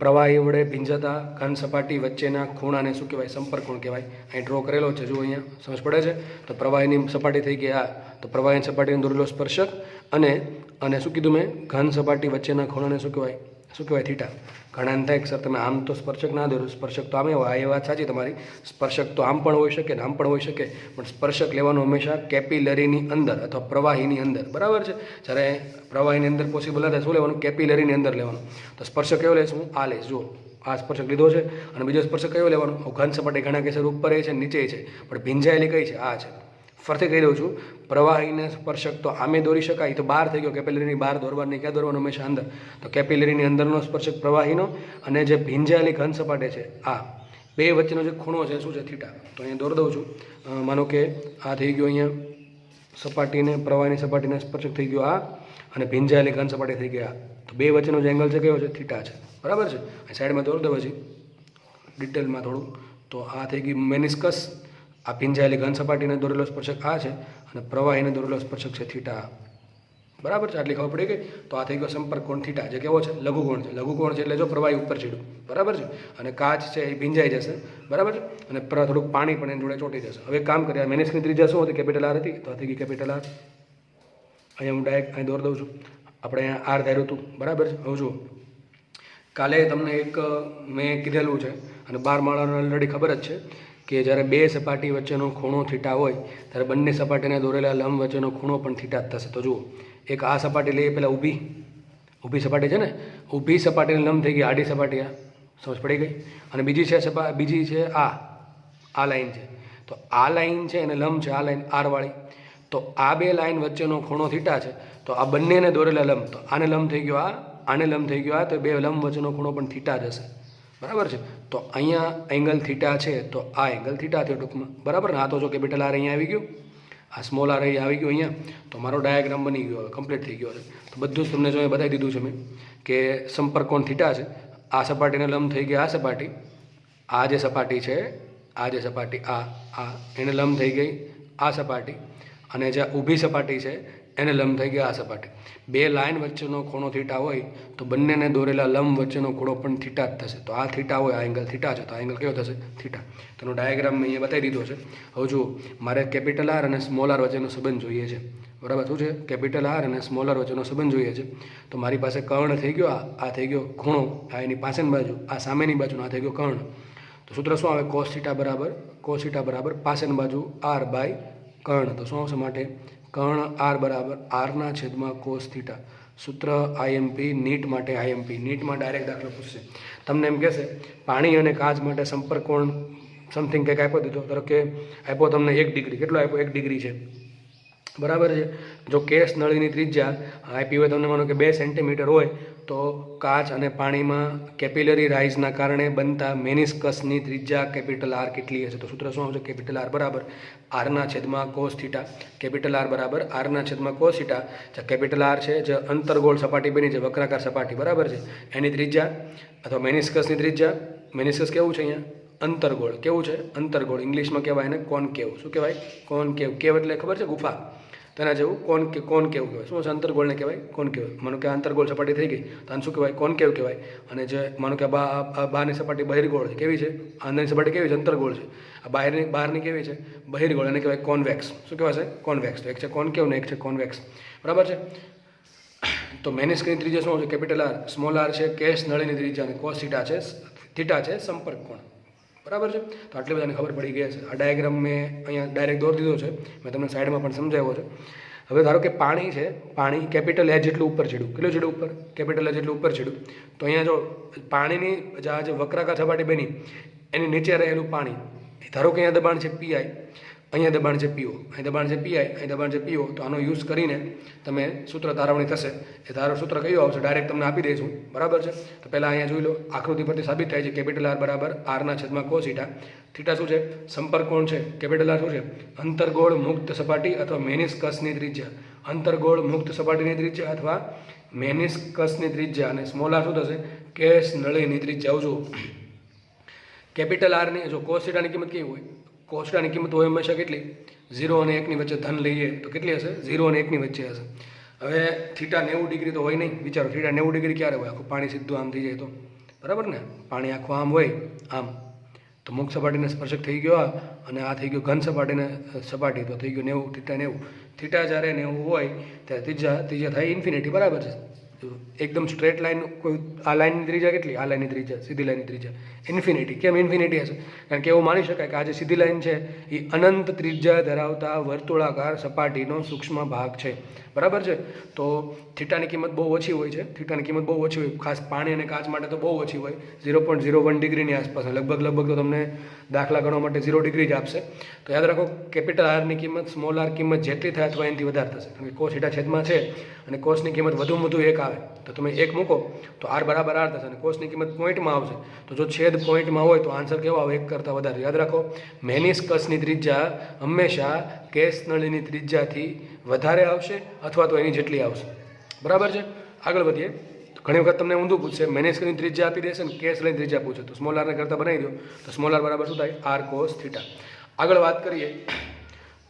પ્રવાહી વડે ભીંજાતા ઘન સપાટી વચ્ચેના ખૂણાને શું કહેવાય? સંપર્ક કોણ કહેવાય. અહીં ડ્રો કરેલો છે, જુઓ અહીંયા, સમજ પડે છે? તો પ્રવાહીની સપાટી થઈ ગઈ આ. તો પ્રવાહીની સપાટીને દોરેલો સ્પર્શક અને શું કીધું મેં? ઘન સપાટી વચ્ચેના ખૂણાને શું કહેવાય? શું કહેવાય? થીટા. ઘણાને થાય સર તમે આમ તો સ્પર્શક ના દોરો, સ્પર્શક તો આમે હોય. એ વાત સાચી તમારી, સ્પર્શક તો આમ પણ હોઈ શકે ને આમ પણ હોઈ શકે, પણ સ્પર્શક લેવાનું હંમેશા કેપિલરીની અંદર અથવા પ્રવાહીની અંદર, બરાબર છે? જ્યારે પ્રવાહીની અંદર પોસિબલ થાય શું લેવાનું? કેપિલરીની અંદર લેવાનું. તો સ્પર્શક કયો લઈશ હું? આ લઈશ. જુઓ, આ સ્પર્શક લીધો છે, અને બીજો સ્પર્શક કયો લેવાનો? ઘન સપાટી ઘણા કેસર ઉપર છે, નીચે છે, પણ ભીંજાયેલી કઈ છે? આ છે. ફરતી કહી દઉં છું, પ્રવાહીને સ્પર્શક તો આમે દોરી શકાય, તો બહાર થઈ ગયો. કેપિલરીની બહાર દોરવાની, ક્યાં દોરવાનું? હંમેશા અંદર. તો કેપિલરીની અંદરનો સ્પર્શક પ્રવાહીનો, અને જે ભીંજાયેલી ઘન સપાટી છે આ બે વચ્ચેનો જે ખૂણો છે શું છે? થીટા. તો અહીંયા દોર દઉં છું. માનો કે આ થઈ ગયો અહીંયા સપાટીને, પ્રવાહીની સપાટીને સ્પર્શક થઈ ગયો આ, અને ભીંજાયેલી ઘન સપાટી થઈ ગયા. તો બે વચ્ચેનો જે એંગલ છે કયો છે? થીટા છે, બરાબર છે? સાઈડમાં દોર દઉં પછી ડિટેલમાં થોડું. તો આ થઈ ગઈ મેનિસ્કસ. આ ભીંજાયેલી ઘન સપાટીને દોરેલો સ્પર્શક આ છે, અને પ્રવાહીને દોરેલો સ્પર્શક છે થીટા, બરાબર છે, આટલી ખબર પડી ગઈ. તો આ થઈ ગયો સંપર્ક કોણ થીટા, જે કેવો છે લઘુકોણ છે. લઘુકોણ છે એટલે જો પ્રવાહી ઉપર ચડ્યું, બરાબર છે, અને કાચ છે એ ભીંજાઈ જશે, બરાબર છે, અને થોડુંક પાણી પણ એની જોડે ચોંટી જશે. હવે કામ કરીએ, મેનિસ્કની ત્રિજ્યા શું હતી? કેપિટલ આર હતી, તો આ થઈ ગઈ કેપિટલ આર. અહીંયા હું ડાયરેક્ટ અહીં દોર દઉં છું. આપણે અહીંયા આર ધાર્યું હતું, બરાબર છે. હવે જુઓ, કાલે તમને એક મેં કીધેલું છે, અને 12 માળાનો ઓલરેડી ખબર જ છે કે જ્યારે બે સપાટી વચ્ચેનો ખૂણો થીટા હોય ત્યારે બંને સપાટીને દોરેલા લંબ વચ્ચેનો ખૂણો પણ થીટા જ થશે. તો જુઓ, એક આ સપાટી લઈએ પહેલાં ઊભી સપાટી છે ને, ઊભી સપાટીને લંબ થઈ ગઈ આડી સપાટી, આ સમજ પડી ગઈ. અને બીજી છે આ લાઈન છે, તો આ લાઈન છે અને લંબ છે આ લાઈન આરવાળી. તો આ બે લાઈન વચ્ચેનો ખૂણો થીટા છે, તો આ બંનેને દોરેલા લંબ, તો આને લંબ થઈ ગયો આને લંબ થઈ ગયો તો બે લંબ વચ્ચેનો ખૂણો પણ થીટા જ હશે, બરાબર છે. તો અહીંયા એંગલ થીટા છે, તો આ એંગલ થીટા થયો ટૂંકમાં, બરાબર ને. આ તો જો કેપિટલ આર અહીંયા આવી ગયું, આ સ્મોલ આર અહીં આવી ગયું અહીંયા, તો મારો ડાયાગ્રામ બની ગયો, હવે કમ્પ્લીટ થઈ ગયો છે. તો બધું જ તમને જો બતાવી દીધું છે મેં કે સંપર્ક કોણ થીટા છે. આ સપાટીને લંબ થઈ ગઈ આ સપાટી, આ જે સપાટી છે આ એને લંબ થઈ ગઈ આ સપાટી, અને જે ઊભી સપાટી છે એને લંબ થઈ ગઈ આ સપાટી. બે લાઇન વચ્ચેનો ખૂણો થીટા હોય તો બંનેને દોરેલા લંબ વચ્ચેનો ખૂણો પણ થીટા જ થશે. તો આ થીટા હોય, આ એંગલ થીટા છે, તો આ એંગલ કયો થશે? થીટા. તેનો ડાયાગ્રામ મેં અહીંયા બતાવી દીધો છે. હવે જુઓ, મારે કેપિટલ આર અને સ્મોલ આર વચ્ચેનો સંબંધ જોઈએ છે, બરાબર. શું છે? કેપિટલ આર અને સ્મોલ આર વચ્ચેનો સંબંધ જોઈએ છે. તો મારી પાસે કર્ણ થઈ ગયો, આ થઈ ગયો ખૂણો, આ એની પાછળની બાજુ, આ સામેની બાજુ, આ થઈ ગયો કર્ણ. તો સૂત્ર શું આવે? કોસ થીટા બરાબર પાછળની બાજુ આર બાય કર્ણ. તો શું આવશે? માટે કર્ણ આર બરાબર આરના છેદમાં કોસ થીટા. સૂત્ર આઈએમપી નીટ માટે, નીટમાં ડાયરેક્ટ દાખલો પૂછશે. તમને એમ કહેશે પાણી અને કાચ માટે સંપર્ક કોણ સમથિંગ કંઈક આપ્યો દીધો, ધારો કે આપ્યો તમને 1 ડિગ્રી. કેટલો આપ્યો? 1 ડિગ્રી છે, બરાબર છે. જો કેસ નળીની ત્રિજ્યા આપી હોય તમને, માનો કે 2 સેન્ટીમીટર હોય, તો કાચ અને પાણીમાં કેપિલરી રાઇઝના કારણે બનતા મેનિસ્કસની ત્રિજ્યા કેપિટલ આર કેટલી હશે? તો સૂત્ર શું આવશે? કેપિટલ આર બરાબર આરના છેદમાં કોસ થીટા. કેપિટલ આર બરાબર આરના છેદમાં કોસ થીટા. જે કેપિટલ આર છે, જે અંતર્ગોળ સપાટી બની છે, વક્રાકાર સપાટી, બરાબર છે, એની ત્રિજ્યા અથવા મેનિસ્કસની ત્રિજ્યા. મેનિસ્કસ કેવું છે અહીંયા? અંતર્ગોળ. કેવું છે? અંતર્ગોળ. ઇંગ્લિશમાં કહેવાય એને કોનકેવ. શું કહેવાય? કોનકેવ. કેવ એટલે ખબર છે? ગુફા. તેના જેવું કોનકેવ કહેવાય. શું છે? અંતર્ગોળને કહેવાય કોનકેવ. માનો કે અંતર્ગોળ સપાટી થઈ ગઈ તો આને શું કહેવાય? કોનકેવ કહેવાય. અને જે માનો કે બહારની સપાટી બહિર્ગોળ છે, કેવી છે? અંદરની સપાટી કેવી છે? અંતર્ગોળ છે. આ બહારની કેવી છે? બહિર્ગોળ. એને કહેવાય કોન્વેક્સ. શું કહેવાય? કોન્વેક્સ. તો એક છે કોનકેવ ને એક છે કોન્વેક્સ, બરાબર છે. તો મેનિસ્કની ત્રિજ્યા શું છે? Capital R. સ્મોલ આર છે કેસ નળીની ત્રિજ્યા, અને કોસ થીટા છે સંપર્ક કોણ, બરાબર છે. તો આટલી બધાને ખબર પડી ગઈ છે. આ ડાયાગ્રામ મેં અહીંયા ડાયરેક્ટ દોરી દીધો છે, મેં તમને સાઈડમાં પણ સમજાવ્યો છે. હવે ધારો કે પાણી છે, પાણી કેપિટલ એ જેટલું ઉપર ચડ્યું, કેટલું ચડ્યું ઉપર? કેપિટલ એ જેટલું ઉપર ચડ્યું. તો અહીંયા જો પાણીની જે વક્રાકાર સપાટી બની એની નીચે રહેલું પાણી, ધારો કે અહીંયા દબાણ છે પીઆઈ, અહીંયા દબાણ છે પીઓ, અહીં દબાણ છે પીઆઈ, અહીં દબાણ છે પીઓ. તો આનો યુઝ કરીને તમે સૂત્ર તારવણી થશે. એ સૂત્ર કયું આવશે? ડાયરેક્ટ તમને આપી દઈશું, બરાબર છે. તો પહેલાં અહીંયા જોઈ લો, આકૃતિ પરથી સાબિત થાય છે કેપિટલ આર બરાબર આરના છેદમાં કોસ થીટા. થીટા શું છે? સંપર્ક કોણ છે. કેપિટલ આર શું છે? અંતર્ગોળ મુક્ત સપાટી અથવા મેનિસ્કસની ત્રિજ્યા. અંતર્ગોળ મુક્ત સપાટીની ત્રિજ્યા અથવા મેનિસ્કસની ત્રિજ્યા. અને સ્મોલ આર શું થશે? કેસ નળીની ત્રિજ્યા. આવજો કેપિટલ આરની જો કોસ થીટાની કિંમત કેવી હોય? કોસ થીટાની કિંમત હોય હંમેશા કેટલી? 0 અને 1 ની વચ્ચે ધન લઈએ તો કેટલી હશે? 0 અને 1 ની વચ્ચે હશે. હવે થીટા 90 ડિગ્રી તો હોય નહીં. વિચારો, થીટા 90 ડિગ્રી ક્યારે હોય? આખું પાણી સીધું આમ થઈ જાય તો, બરાબર ને? પાણી આખું આમ હોય, આમ તો મુક્ત સપાટીને સ્પર્શક થઈ ગયો, અને આ થઈ ગયો ઘન સપાટી, તો થઈ ગયું 90, થીટા 90. થીટા જ્યારે 90 હોય ત્યારે ત્રિજ્યા થાય ઇન્ફિનિટી, બરાબર છે. એકદમ સ્ટ્રેટ લાઈન, કોઈ આ લાઈનની ત્રિજ્યા કેટલી? આ લાઈનની ત્રિજ્યા, સીધી લાઈનની ત્રિજ્યા ઇન્ફિનિટી. કેમ ઇન્ફિનિટી હશે? કારણ કે એવું માની શકાય કે આ જે સીધી લાઈન છે એ અનંત ત્રિજ્યા ધરાવતા વર્તુળાકાર સપાટીનો સૂક્ષ્મ ભાગ છે, બરાબર છે. તો થીટાની કિંમત બહુ ઓછી હોય છે. થીટાની કિંમત બહુ ઓછી હોય, ખાસ પાણી અને કાચ માટે તો બહુ ઓછી હોય, 0.01 ડિગ્રીની આસપાસ. લગભગ તો તમને દાખલા ગણવા માટે 0 ડિગ્રી જ આપશે. તો યાદ રાખો, કેપિટલ આરની કિંમત સ્મોલ આર કિંમત જેટલી થાય અથવા એનાથી વધારે થશે. કારણ કે કોસ થીટા છેદમાં છે અને કોસની કિંમત વધુમાં વધુ 1 આવે, તો તમે 1 મૂકો તો આર બરાબર આર થશે, અને કોસની કિંમત પોઈન્ટમાં આવશે. તો જો છેદ પોઈન્ટમાં હોય તો આન્સર કેવો આવે? 1 કરતાં વધારે. યાદ રાખો, મેનિસ્કસની ત્રિજ્યા હંમેશા કેસ નળીની ત્રિજ્યાથી વધારે આવશે અથવા તો એની જેટલી આવશે, બરાબર છે. આગળ વધીએ. ઘણી વખત તમને ઊંધું પૂછશે, મેનિસ્કસની ત્રિજ્યા આપી દેશે ને કેસ લઈને ત્રિજ્યા પૂછે, તો સ્મોલ આરને કરતાં બનાવી દો. તો સ્મોલ આર બરાબર શું થાય? R cos theta. આગળ વાત કરીએ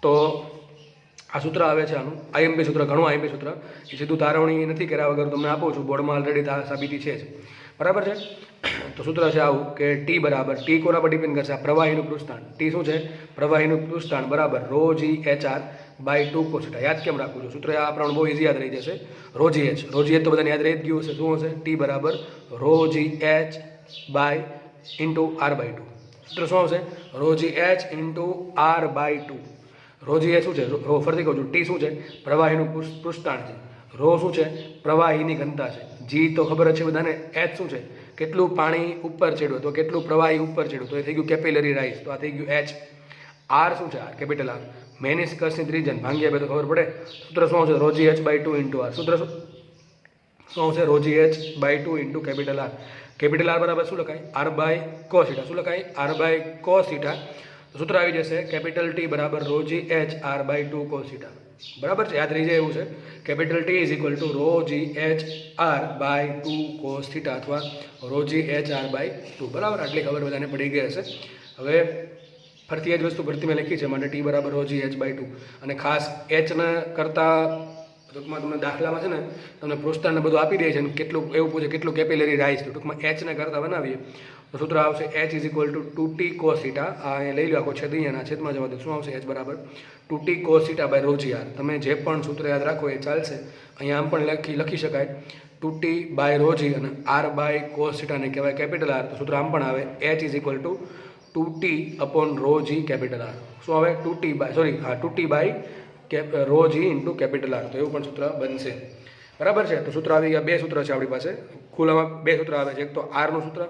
તો આ સૂત્ર આવે છે આનું આઈએમપી સૂત્ર, ઘણું આઈએમપી સૂત્ર, એ સીધું તારવણી નથી કર્યા વગર તમને આપું છું, બોર્ડમાં ઓલરેડી સાબિતી છે જ, બરાબર છે. તો સૂત્ર છે આવું કે ટી બરાબર, ટી કોના પર ડિપેન્ડ કરશે? આ પ્રવાહીનું પૃષ્ઠાણ. ટી શું છે? પ્રવાહીનું પૃષ્ઠાણ બરાબર rho g h R by 2 cos θ. યાદ કેમ રાખવું છું? સૂત્ર આ આપણને બહુ ઇઝી યાદ રહી જશે. રો જી એચ, તો બધાને યાદ રહી જ ગયું હશે. શું હશે? ટી બરાબર rho g h by into r by 2. સૂત્ર શું આવશે? Rho g h into r by 2. Rho g h શું છે? રો ફરીથી કહું છું, ટી શું છે? પ્રવાહીનું પૃષ્ઠાણ છે. રો શું છે? પ્રવાહીની ઘનતા છે. જી તો ખબર જ છે બધાને. એચ શું છે? કેટલું પાણી ઉપર ચડ્યું, તો કેટલું પ્રવાહી ઉપર ચડ્યું, તો એ થઈ ગયું કેપિલરી રાઇઝ, તો આ થઈ ગયું એચ. આર શું છે? આર કેપિટલ આર, મેનિસ્કસની ત્રિજ્યા, ભાંગ્યા બે તો ખબર પડે. સૂત્ર શું આવશે? Rho g h by 2 into R. સૂત્ર શું આવશે? Rho g h by 2 into capital R. Capital R બરાબર શું લખાય? R by cos theta. શું લખાય? R by cos theta. સૂત્ર આવી જશે કેપિટલ ટી બરાબર rho g h R by 2 cos theta. બરાબર છે, યાદ રહી જાય એવું છે. Capital T is equal to rho g h R by 2 cos theta અથવા રોજી એચ આર બાય 2. બરાબર, આટલી ખબર બધાને પડી ગઈ હશે. હવે ફરતી એ જ વસ્તુ ફરતી મેં લખી છે, માટે ટી બરાબર રોજી એચ બાય 2. અને ખાસ એચના કરતાં ટૂંકમાં તમને દાખલામાં છે ને તમને પૃષ્ઠાને બધું આપી દે છે અને કેટલું એવું પૂછે કેટલું કેપિલરી રાઇઝ, તો ટૂંકમાં એચને કરતાં બનાવીએ તો સૂત્ર આવશે H is equal to 2t cos θ. આ લઈ લો આખો છેદ, અહીંયાના છેદમાં જવા દો. શું આવશે? એચ બરાબર 2t cos θ બાય રોજી આર. તમે જે પણ સૂત્ર યાદ રાખો એ ચાલશે. અહીંયા આમ પણ લખી શકાય 2t બાય રોજી અને આર બાય કોસ થીટાને કહેવાય કેપિટલ આર. તો સૂત્ર આમ પણ આવે h is equal to 2t upon rho g capital R. શું આવે? 2t બાય રોજી ઇન્ટુ કેપિટલ આર. તો એવું પણ સૂત્ર બનશે. બરાબર છે. તો સૂત્ર આવી ગયા, બે સૂત્ર છે આપણી પાસે. ખુલ્લામાં બે સૂત્ર આવે છે, એક તો આરનું સૂત્ર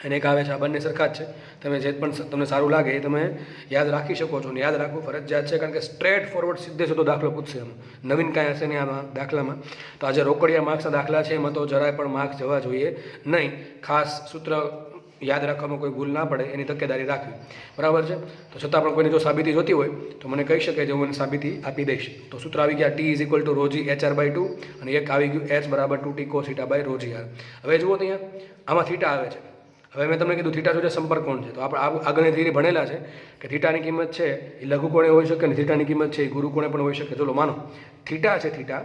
અને એક આવે છે, આ બંને સરખા જ છે. તમે જે પણ તમને સારું લાગે એ તમે યાદ રાખી શકો છો. અને યાદ રાખવું ફરજિયાત છે, કારણ કે સ્ટ્રેટ ફોરવર્ડ સીધે સીધો દાખલો પૂછશે. એમાં નવીન કાંઈ હશે નહીં આમાં દાખલામાં. તો આજે રોકડિયા માર્ક્સના દાખલા છે, એમાં તો જરાય પણ માર્ક્સ જવા જોઈએ નહીં. ખાસ સૂત્ર યાદ રાખવામાં કોઈ ભૂલ ના પડે એની તકેદારી રાખવી. બરાબર છે. તો છતાં પણ કોઈને જો સાબિતી જોતી હોય તો મને કહી શકે છે, હું મને સાબિતી આપી દઈશ. તો સૂત્ર આવી ગયા T is equal to rho g h R by 2 અને એક આવી ગયું એચ બરાબર 2t cos θ બાય રોજી આર. હવે જુઓ તો અહીંયા આમાં થીટા આવે છે. હવે મેં તમને કીધું થીટા શું છે? સંપર્ક કોણ છે. તો આપણે આગળની થિયરી ભણેલા છે કે થીટાની કિંમત છે એ લઘુ કોણે હોઈ શકે અને થીટાની કિંમત છે એ ગુરુ કોણે પણ હોઈ શકે. ચલો માનો થીટા છે, થીટા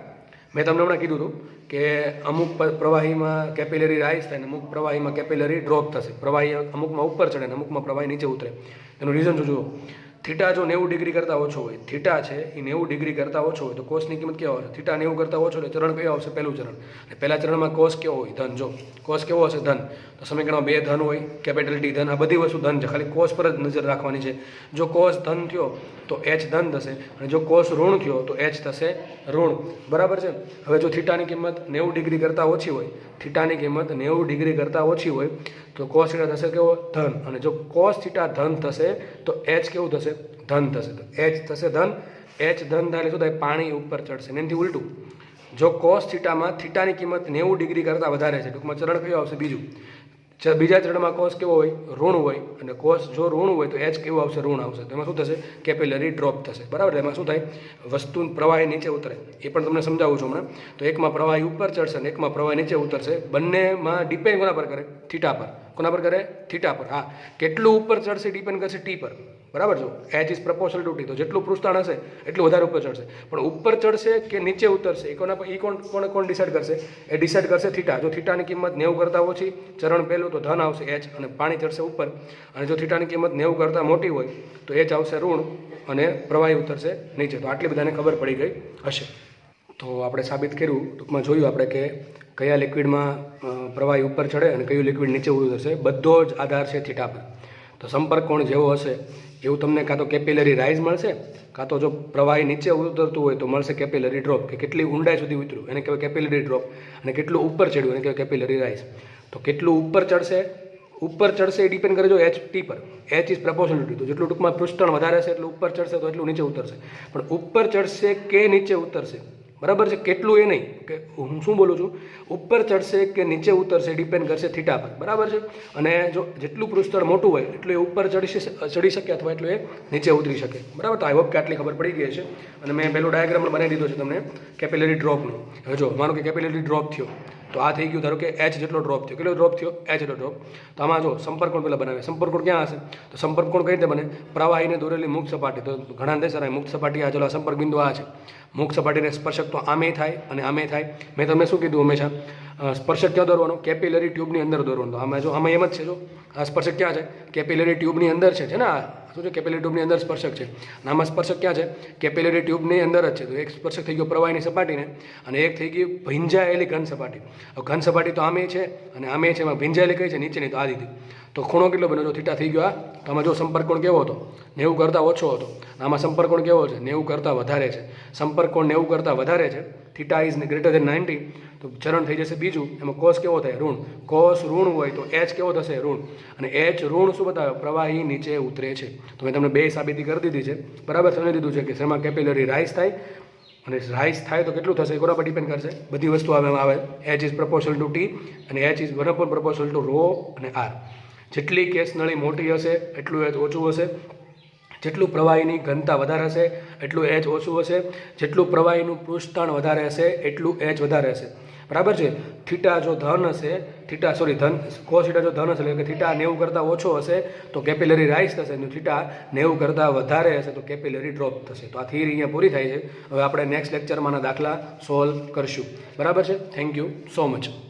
મેં તમને હમણાં કીધું હતું કે અમુક પ્રવાહીમાં કેપિલરી રાઇઝ થાય ને અમુક પ્રવાહીમાં કેપિલરી ડ્રોપ થશે. પ્રવાહી અમુકમાં ઉપર ચડે ને અમુકમાં પ્રવાહી નીચે ઉતરે. એનું રીઝન શું જુઓ. થીટા જો 90 ડિગ્રી કરતાં ઓછો હોય, થીટા છે એ 90 ડિગ્રી કરતાં ઓછો હોય તો કોસની કિંમત કેવો હશે? થીટા 90 કરતાં ઓછો એટલે ચરણ કયો આવશે? પહેલું ચરણ. અને પહેલા ચરણમાં કોસ કેવો હોય? ધન. જો કોસ કેવો હશે? ધન. તો સમીકરણમાં બે ધન હોય, કેપિટલ ટી ધન. આ બધી વસ્તુ ધન છે, ખાલી કોસ પર જ નજર રાખવાની છે. જો કોસ ધન થયો તો એચ ધન થશે અને જો કોસ ઋણ થયો તો એચ થશે ઋણ. બરાબર છે. હવે જો થીટાની કિંમત 90 ડિગ્રી કરતાં ઓછી હોય, થીટાની કિંમત 90 ડિગ્રી કરતાં ઓછી હોય તો કોસ થીટા થશે કેવો? ધન. અને જો કોસ થીટા ધન થશે તો એચ કેવું થશે? ધન થશે. તો એચ થશે ધન. એચ ધન થાય એટલે શું થાય? પાણી ઉપર ચડશે. એનાથી ઉલટું જો કોસ થીટામાં થીટાની કિંમત 90 ડિગ્રી કરતાં વધારે છે, ટૂંકમાં ચરણ કયું આવશે? બીજું. બીજા ચરણમાં કોસ કેવો હોય? ઋણ હોય. અને કોસ જો ઋણ હોય તો એચ કેવું આવશે? ઋણ આવશે. તો એમાં શું થશે? કેપિલરી ડ્રોપ થશે. બરાબર. એમાં શું થાય? વસ્તુ પ્રવાહી નીચે ઉતરે. એ પણ તમને સમજાવું છું હમણાં. તો એકમાં પ્રવાહી ઉપર ચડશે અને એકમાં પ્રવાહી નીચે ઉતરશે. બંનેમાં ડિપેન્ડ કોના પર કરે? થીટા પર. કોના પર કરે? થીટા પર. હા, કેટલું ઉપર ચડશે ડિપેન્ડ કરશે ટી પર. બરાબર. જો H is proportional to T, તો જેટલું પૃષ્ઠાણ હશે એટલું વધારે ઉપર ચડશે. પણ ઉપર ચડશે કે નીચે ઉતરશે એ કોણ ડિસાઇડ કરશે? એ ડિસાઇડ કરશે થીટા. જો થીટાની કિંમત 90 કરતાં ઓછી, ચરણ પહેલું તો ધન આવશે એચ અને પાણી ચડશે ઉપર. અને જો થીટાની કિંમત 90 કરતાં મોટી હોય તો એચ આવશે ઋણ અને પ્રવાહી ઉતરશે નીચે. તો આટલી બધાને ખબર પડી ગઈ હશે. તો આપણે સાબિત કર્યું, ટૂંકમાં જોયું આપણે કે કયા લિક્વિડમાં પ્રવાહી ઉપર ચડે અને કયું લિક્વિડ નીચે ઉતરશે. બધો જ આધાર છે થીટા પર. તો સંપર્ક કોણ જેવો હશે એવું તમને કાં તો કેપિલરી રાઇઝ મળશે, કાં તો જો પ્રવાહી નીચે ઉતરતું હોય તો મળશે કેપિલરી ડ્રોપ, કે કેટલી ઊંડાઈ સુધી ઉતર્યું એને કહેવાય કેપિલરી ડ્રોપ. અને કેટલું ઉપર ચડ્યું એને કહેવાય કેપિલરી રાઇઝ. તો કેટલું ઉપર ચડશે એ ડિપેન્ડ કરે જો એચ ટી પર. H is proportional. તો જેટલું ટૂંકમાં પૃષ્ઠાણ વધારે છે એટલું ઉપર ચડશે તો એટલું નીચે ઉતરશે. પણ ઉપર ચડશે કે નીચે ઉતરશે, બરાબર છે, કેટલું એ નહીં કે હું શું બોલું છું, ઉપર ચડશે કે નીચે ઉતરશે ડિપેન્ડ કરશે થીટા પર. બરાબર છે. અને જો જેટલું પૃષ્ઠાણ મોટું હોય એટલું એ ઉપર ચડી શકે અથવા એટલું એ નીચે ઉતરી શકે. બરાબર. તો આઈ હોપ કે આટલી ખબર પડી ગઈ છે. અને મેં પહેલો ડાયાગ્રામ પણ બનાવી દીધો છે તમને કેપિલરી ડ્રોપનો. હવે જો માનો કે કેપિલરી ડ્રોપ થયો તો આ થઈ ગયું, ધારો કે એચ જેટલો ડ્રોપ થયો. કેટલો ડ્રોપ થયો? એચ જેટલો ડ્રોપ. તો આમાં જો સંપર્ક કોણ પહેલાં બનાવે. સંપર્ક કોણ ક્યાં હશે? તો સંપર્ક કોણ કઈ રીતે બને? પ્રવાહીને દોરેલી મુક્ત સપાટી. તો ઘણા દેશ મુક્ત સપાટી આ ચલો સંપર્ક બિંદુ આ છે. મુક્ત સપાટીને સ્પર્શક તો આમે થાય અને આમે થાય. મેં તમને શું કીધું હંમેશા? સ્પર્શક ક્યાં દોરવાનો? કેપિલરી ટ્યુબની અંદર દોરવાનો. તો આમાં જો આમાં એમ જ છે. જો આ સ્પર્શક ક્યાં છે? કેપિલરી ટ્યુબની અંદર છે ને? આ શું છે? કેપિલરી ટ્યુબની અંદર સ્પર્શક છે. અને આમાં સ્પર્શક ક્યાં છે? કેપિલરી ટ્યુબની અંદર જ છે. તો એક સ્પર્શક થઈ ગયો પ્રવાહીની સપાટીને, અને એક થઈ ગઈ ભીંજાયેલી ઘન સપાટી. ઘન સપાટી તો આમે છે અને આમે છે. એમાં ભીંજાયેલી કઈ છે? નીચેની. તો આ દીધી. તો ખૂણો કેટલો બન્યો? જો થીટા થઈ ગયો આ. તો આમાં જો સંપર્ક કોણ કેવો હતો? 90 કરતાં ઓછો હતો. આમાં સંપર્ક કોણ કેવો છે? 90 કરતાં વધારે છે. સંપર્ક કોણ 90 કરતાં વધારે છે. Theta is greater than 90. તો ચરણ થઈ જશે બીજું. એમાં કોસ કેવો થાય? ઋણ. કોસ ઋણ હોય તો એચ કેવો થશે? ઋણ. અને એચ ઋણ શું બતાવે? પ્રવાહી નીચે ઉતરે છે. તો મેં તમને બે સાબિતી કરી દીધી છે. બરાબર સમજી દીધું છે કે શેમાં કેપિલરી રાઇઝ થાય, અને રાઇઝ થાય તો કેટલું થશે? કોના પર ડિપેન્ડ કરશે? બધી વસ્તુ આવે h is proportional to T અને h is 1 proportional to rho અને આર. જેટલી કેસ નળી મોટી હશે એટલું એચ ઓછું હશે. જેટલું પ્રવાહીની ઘનતા વધારે હશે એટલું એચ ઓછું હશે. જેટલું પ્રવાહીનું પૃષ્ઠતાણ વધારે હશે એટલું એચ વધારે હશે. બરાબર છે. થીટા જો ધન હશે, કોસ થીટા જો ધન હશે એટલે કે થીટા 90 કરતાં ઓછો હશે તો કેપિલરી રાઇઝ થશે, અને થીટા 90 કરતાં વધારે હશે તો કેપિલરી ડ્રોપ થશે. તો આ થિયરી અહીંયા પૂરી થાય છે. હવે આપણે નેક્સ્ટ લેક્ચરમાં દાખલા સોલ્વ કરશું. બરાબર છે. Thank you so much.